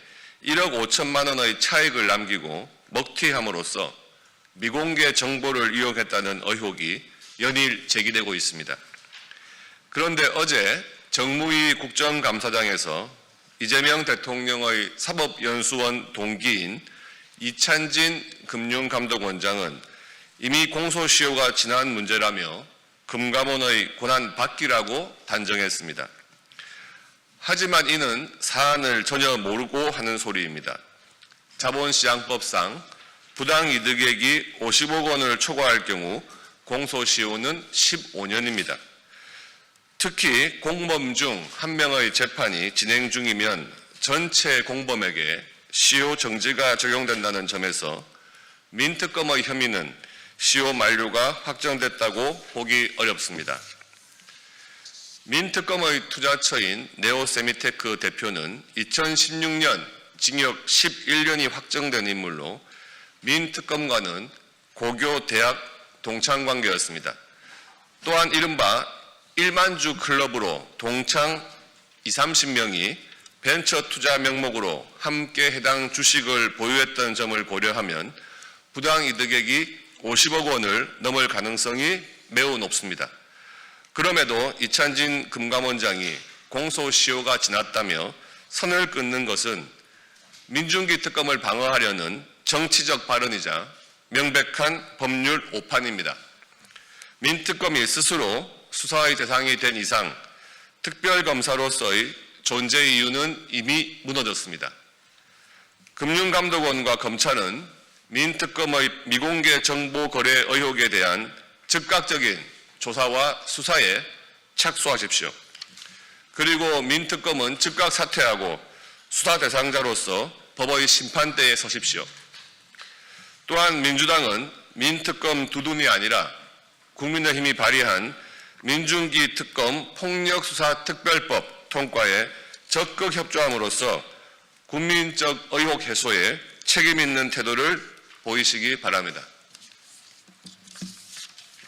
1억 5천만 원의 차익을 남기고 먹튀함으로써 미공개 정보를 이용했다는 의혹이 연일 제기되고 있습니다. 그런데 어제 정무위 국정감사장에서 이재명 대통령의 사법연수원 동기인 이찬진 금융감독원장은 이미 공소시효가 지난 문제라며 금감원의 권한 받기라고 단정했습니다. 하지만 이는 사안을 전혀 모르고 하는 소리입니다. 자본시장법상 부당이득액이 50억 원을 초과할 경우 공소시효는 15년입니다. 특히 공범 중 한 명의 재판이 진행 중이면 전체 공범에게 시효 정지가 적용된다는 점에서 민특검의 혐의는 시효 만료가 확정됐다고 보기 어렵습니다. 민특검의 투자처인 네오세미테크 대표는 2016년 징역 11년이 확정된 인물로 민특검과는 고교 대학 동창관계였습니다. 또한 이른바 1만주 클럽으로 동창 20-30명이 벤처 투자 명목으로 함께 해당 주식을 보유했던 점을 고려하면 부당이득액이 50억 원을 넘을 가능성이 매우 높습니다. 그럼에도 이찬진 금감원장이 공소시효가 지났다며 선을 끊는 것은 민중기 특검을 방어하려는 정치적 발언이자 명백한 법률 오판입니다. 민특검이 스스로 수사의 대상이 된 이상 특별검사로서의 존재 이유는 이미 무너졌습니다. 금융감독원과 검찰은 민특검의 미공개 정보 거래 의혹에 대한 즉각적인 조사와 수사에 착수하십시오. 그리고 민특검은 즉각 사퇴하고 수사 대상자로서 법의 심판대에 서십시오. 또한 민주당은 민특검 두둔이 아니라 국민의힘이 발의한 민중기 특검 폭력수사특별법 통과에 적극 협조함으로써 국민적 의혹 해소에 책임 있는 태도를 보이시기 바랍니다.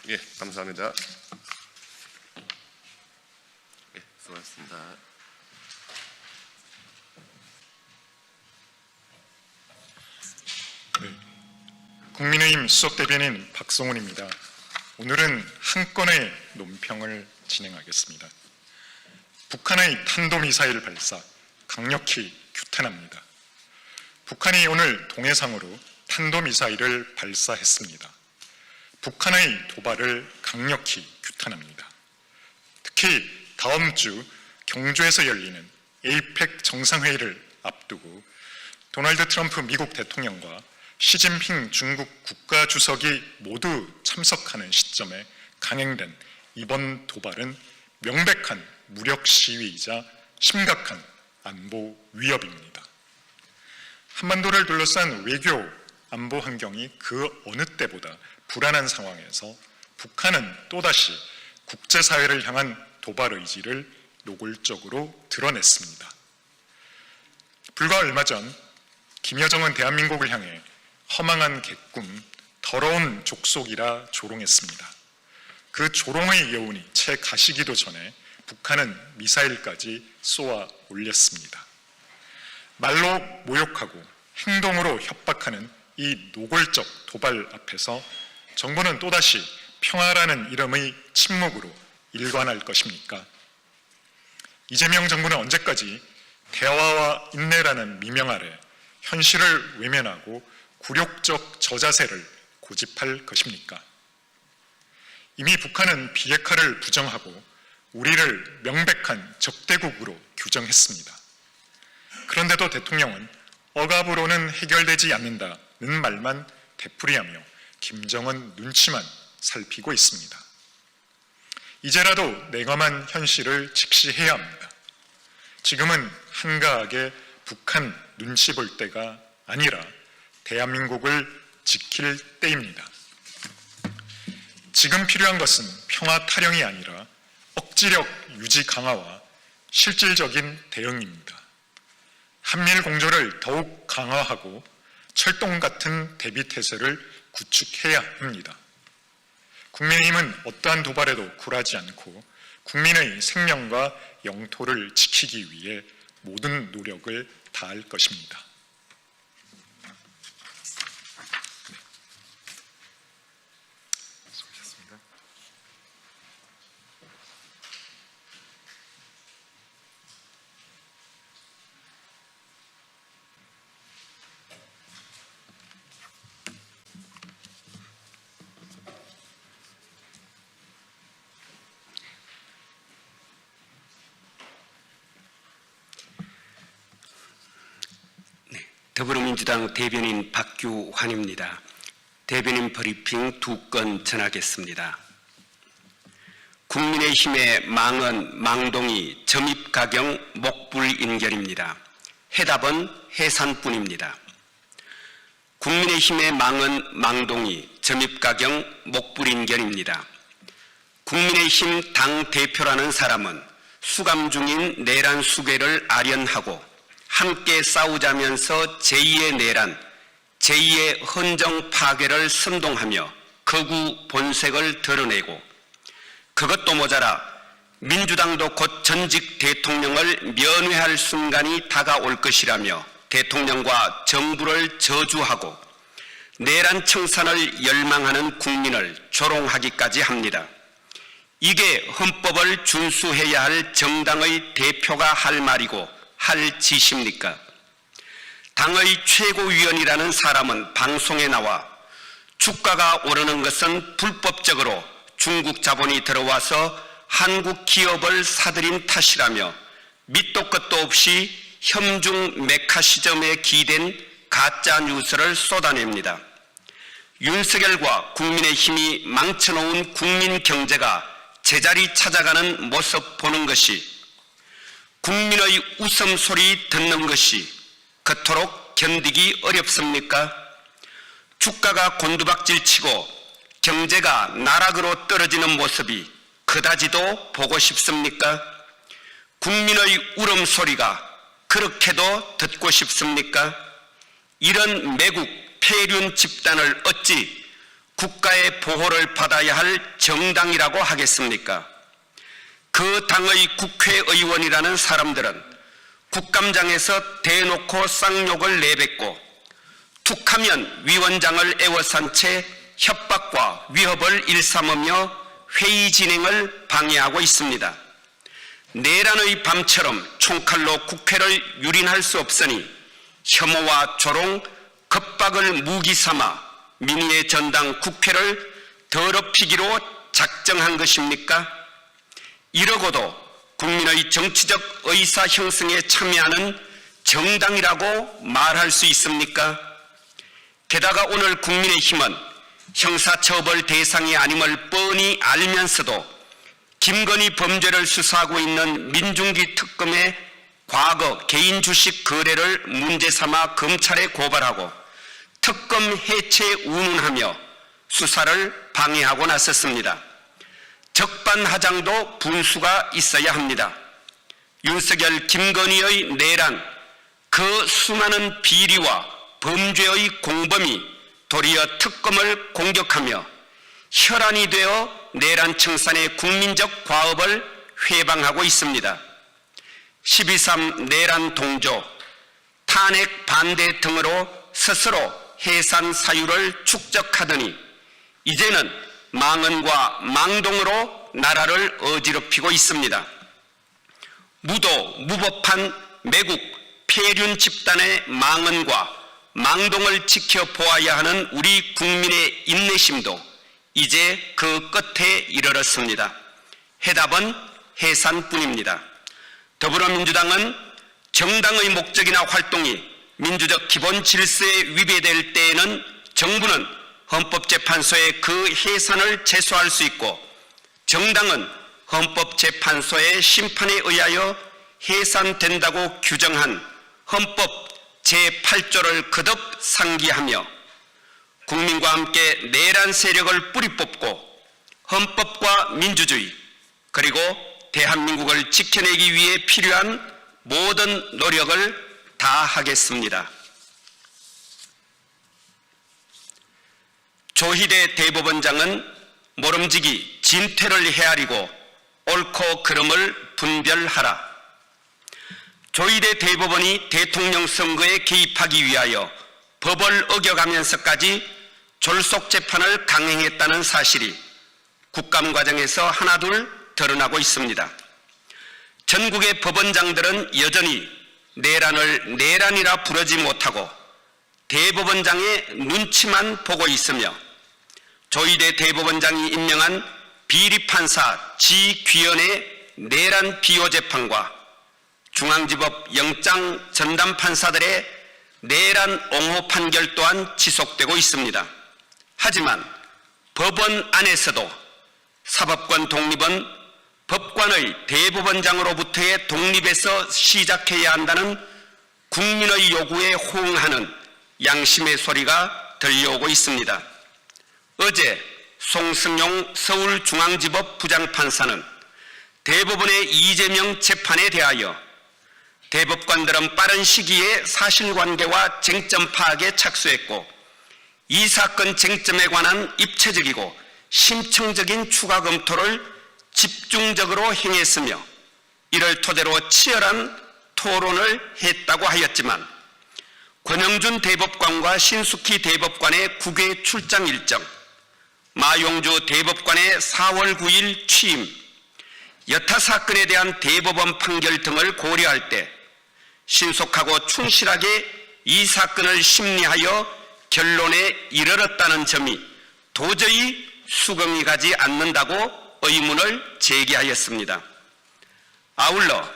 예, 감사합니다. 예, 수고하셨습니다. 국민의힘 수석대변인 박성훈입니다. 오늘은 한 건의 논평을 진행하겠습니다. 북한의 탄도미사일 발사 강력히 규탄합니다. 북한이 오늘 동해상으로 탄도미사일을 발사했습니다. 북한의 도발을 강력히 규탄합니다. 특히 다음 주 경주에서 열리는 에이펙 정상회의를 앞두고 도널드 트럼프 미국 대통령과 시진핑 중국 국가주석이 모두 참석하는 시점에 강행된 이번 도발은 명백한 무력 시위이자 심각한 안보 위협입니다. 한반도를 둘러싼 외교 안보 환경이 그 어느 때보다 불안한 상황에서 북한은 또다시 국제사회를 향한 도발 의지를 노골적으로 드러냈습니다. 불과 얼마 전 김여정은 대한민국을 향해 허망한 개꿈, 더러운 족속이라 조롱했습니다. 그 조롱의 여운이 채 가시기도 전에 북한은 미사일까지 쏘아 올렸습니다. 말로 모욕하고 행동으로 협박하는 이 노골적 도발 앞에서 정부는 또다시 평화라는 이름의 침묵으로 일관할 것입니까? 이재명 정부는 언제까지 대화와 인내라는 미명 아래 현실을 외면하고 굴욕적 저자세를 고집할 것입니까? 이미 북한은 비핵화를 부정하고 우리를 명백한 적대국으로 규정했습니다. 그런데도 대통령은 억압으로는 해결되지 않는다는 말만 되풀이하며 김정은 눈치만 살피고 있습니다. 이제라도 냉엄한 현실을 직시해야 합니다. 지금은 한가하게 북한 눈치 볼 때가 아니라 대한민국을 지킬 때입니다. 지금 필요한 것은 평화 타령이 아니라 억지력 유지 강화와 실질적인 대응입니다. 한미일 공조를 더욱 강화하고 철동 같은 대비 태세를 구축해야 합니다. 국민의힘은 어떠한 도발에도 굴하지 않고 국민의 생명과 영토를 지키기 위해 모든 노력을 다할 것입니다. 더불어민주당 대변인 박규환입니다. 대변인 브리핑 2건 전하겠습니다. 국민의힘의 망언, 망동이 점입가경 목불인결입니다. 해답은 해산뿐입니다. 국민의힘의 망언, 망동이 점입가경 목불인결입니다. 국민의힘 당대표라는 사람은 수감 중인 내란 수괴를 아련하고 함께 싸우자면서 제2의 내란, 제2의 헌정 파괴를 선동하며 거구 본색을 드러내고 그것도 모자라 민주당도 곧 전직 대통령을 면회할 순간이 다가올 것이라며 대통령과 정부를 저주하고 내란 청산을 열망하는 국민을 조롱하기까지 합니다. 이게 헌법을 준수해야 할 정당의 대표가 할 말이고 할 짓입니까? 당의 최고위원이라는 사람은 방송에 나와 주가가 오르는 것은 불법적으로 중국 자본이 들어와서 한국 기업을 사들인 탓이라며 밑도 끝도 없이 현중 메카시즘에 기댄 가짜 뉴스를 쏟아냅니다. 윤석열과 국민의힘이 망쳐놓은 국민 경제가 제자리 찾아가는 모습 보는 것이 국민의 웃음소리 듣는 것이 그토록 견디기 어렵습니까? 주가가 곤두박질치고 경제가 나락으로 떨어지는 모습이 그다지도 보고 싶습니까? 국민의 울음소리가 그렇게도 듣고 싶습니까? 이런 매국 폐륜 집단을 어찌 국가의 보호를 받아야 할 정당이라고 하겠습니까? 그 당의 국회의원이라는 사람들은 국감장에서 대놓고 쌍욕을 내뱉고 툭하면 위원장을 애워싼 채 협박과 위협을 일삼으며 회의 진행을 방해하고 있습니다. 내란의 밤처럼 총칼로 국회를 유린할 수 없으니 혐오와 조롱, 겁박을 무기 삼아 민의의 전당 국회를 더럽히기로 작정한 것입니까? 이러고도 국민의 정치적 의사 형성에 참여하는 정당이라고 말할 수 있습니까? 게다가 오늘 국민의힘은 형사처벌 대상이 아님을 뻔히 알면서도 김건희 범죄를 수사하고 있는 민중기 특검의 과거 개인 주식 거래를 문제 삼아 검찰에 고발하고 특검 해체 운운하며 수사를 방해하고 나섰습니다. 적반하장도 분수가 있어야 합니다. 윤석열, 김건희의 내란, 그 수많은 비리와 범죄의 공범이 도리어 특검을 공격하며 혈안이 되어 내란 청산의 국민적 과업을 회방하고 있습니다. 12.3 내란 동조, 탄핵 반대 등으로 스스로 해산 사유를 축적하더니 이제는 망언과 망동으로 나라를 어지럽히고 있습니다. 무도 무법한 매국 폐륜 집단의 망언과 망동을 지켜보아야 하는 우리 국민의 인내심도 이제 그 끝에 이르렀습니다. 해답은 해산뿐입니다. 더불어민주당은 정당의 목적이나 활동이 민주적 기본 질서에 위배될 때에는 정부는 헌법재판소의 그 해산을 제소할 수 있고 정당은 헌법재판소의 심판에 의하여 해산된다고 규정한 헌법 제8조를 거듭 상기하며 국민과 함께 내란 세력을 뿌리 뽑고 헌법과 민주주의 그리고 대한민국을 지켜내기 위해 필요한 모든 노력을 다하겠습니다. 조희대 대법원장은 모름지기 진퇴를 헤아리고 옳고 그름을 분별하라. 조희대 대법원이 대통령 선거에 개입하기 위하여 법을 어겨가면서까지 졸속 재판을 강행했다는 사실이 국감 과정에서 하나둘 드러나고 있습니다. 전국의 법원장들은 여전히 내란을 내란이라 부르지 못하고 대법원장의 눈치만 보고 있으며 조희대 대법원장이 임명한 비리판사 지귀현의 내란 비호 재판과 중앙지법 영장 전담 판사들의 내란 옹호 판결 또한 지속되고 있습니다. 하지만 법원 안에서도 사법권 독립은 법관의 대법원장으로부터의 독립에서 시작해야 한다는 국민의 요구에 호응하는 양심의 소리가 들려오고 있습니다. 어제 송승용 서울중앙지법 부장판사는 대법원의 이재명 재판에 대하여 대법관들은 빠른 시기에 사실관계와 쟁점 파악에 착수했고 이 사건 쟁점에 관한 입체적이고 심층적인 추가 검토를 집중적으로 행했으며 이를 토대로 치열한 토론을 했다고 하였지만 권영준 대법관과 신숙희 대법관의 국외 출장 일정, 마용주 대법관의 4월 9일 취임, 여타 사건에 대한 대법원 판결 등을 고려할 때 신속하고 충실하게 이 사건을 심리하여 결론에 이르렀다는 점이 도저히 수긍이 가지 않는다고 의문을 제기하였습니다. 아울러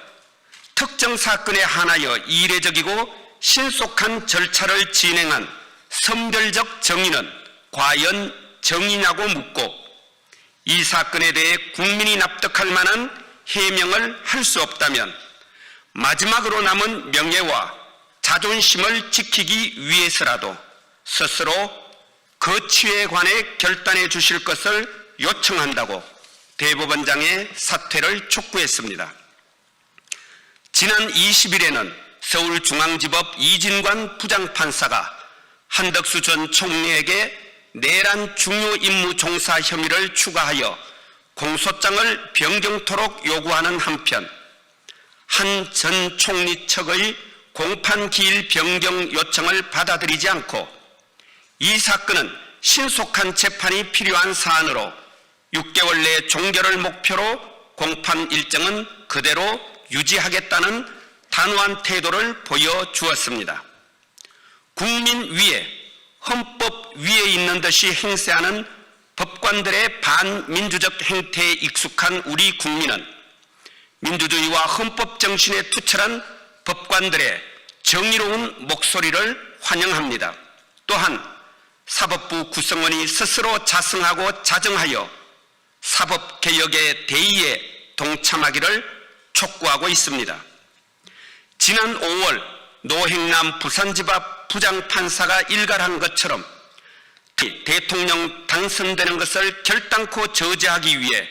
특정 사건에 한하여 이례적이고 신속한 절차를 진행한 선별적 정의는 과연 정의냐고 묻고 이 사건에 대해 국민이 납득할 만한 해명을 할 수 없다면 마지막으로 남은 명예와 자존심을 지키기 위해서라도 스스로 거취에 관해 결단해 주실 것을 요청한다고 대법원장의 사퇴를 촉구했습니다. 지난 20일에는 서울중앙지법 이진관 부장판사가 한덕수 전 총리에게 내란 중요 임무 종사 혐의를 추가하여 공소장을 변경토록 요구하는 한편 한 전 총리 측의 공판 기일 변경 요청을 받아들이지 않고 이 사건은 신속한 재판이 필요한 사안으로 6개월 내 종결을 목표로 공판 일정은 그대로 유지하겠다는 단호한 태도를 보여주었습니다. 국민 위에 헌법 위에 있는 듯이 행세하는 법관들의 반민주적 행태에 익숙한 우리 국민은 민주주의와 헌법 정신에 투철한 법관들의 정의로운 목소리를 환영합니다. 또한 사법부 구성원이 스스로 자성하고 자정하여 사법개혁의 대의에 동참하기를 촉구하고 있습니다. 지난 5월 노행남 부산지법 부장판사가 일갈한 것처럼 대통령 당선되는 것을 결단코 저지하기 위해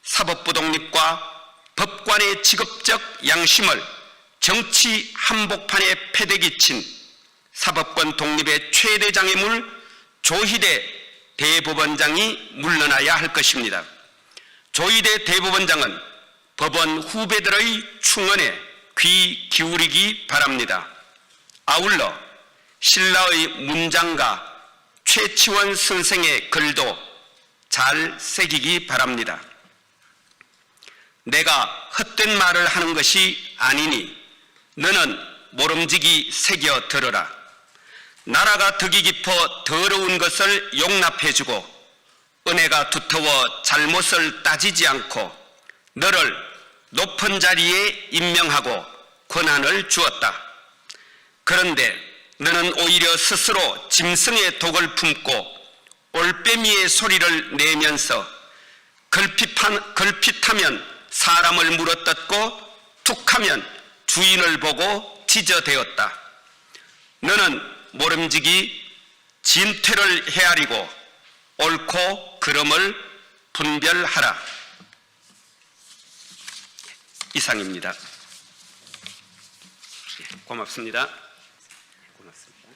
사법부 독립과 법관의 직업적 양심을 정치 한복판에 패대기 친 사법권 독립의 최대 장애물 조희대 대법원장이 물러나야 할 것입니다. 조희대 대법원장은 법원 후배들의 충언에 귀 기울이기 바랍니다. 아울러 신라의 문장가 최치원 선생의 글도 잘 새기기 바랍니다. 내가 헛된 말을 하는 것이 아니니 너는 모름지기 새겨 들으라. 나라가 덕이 깊어 더러운 것을 용납해주고 은혜가 두터워 잘못을 따지지 않고 너를 높은 자리에 임명하고 권한을 주었다. 그런데 너는 오히려 스스로 짐승의 독을 품고 올빼미의 소리를 내면서 걸핏하면 사람을 물어뜯고 툭하면 주인을 보고 찢어대었다. 너는 모름지기 진퇴를 헤아리고 옳고 그름을 분별하라. 이상입니다. 고맙습니다. 고맙습니다.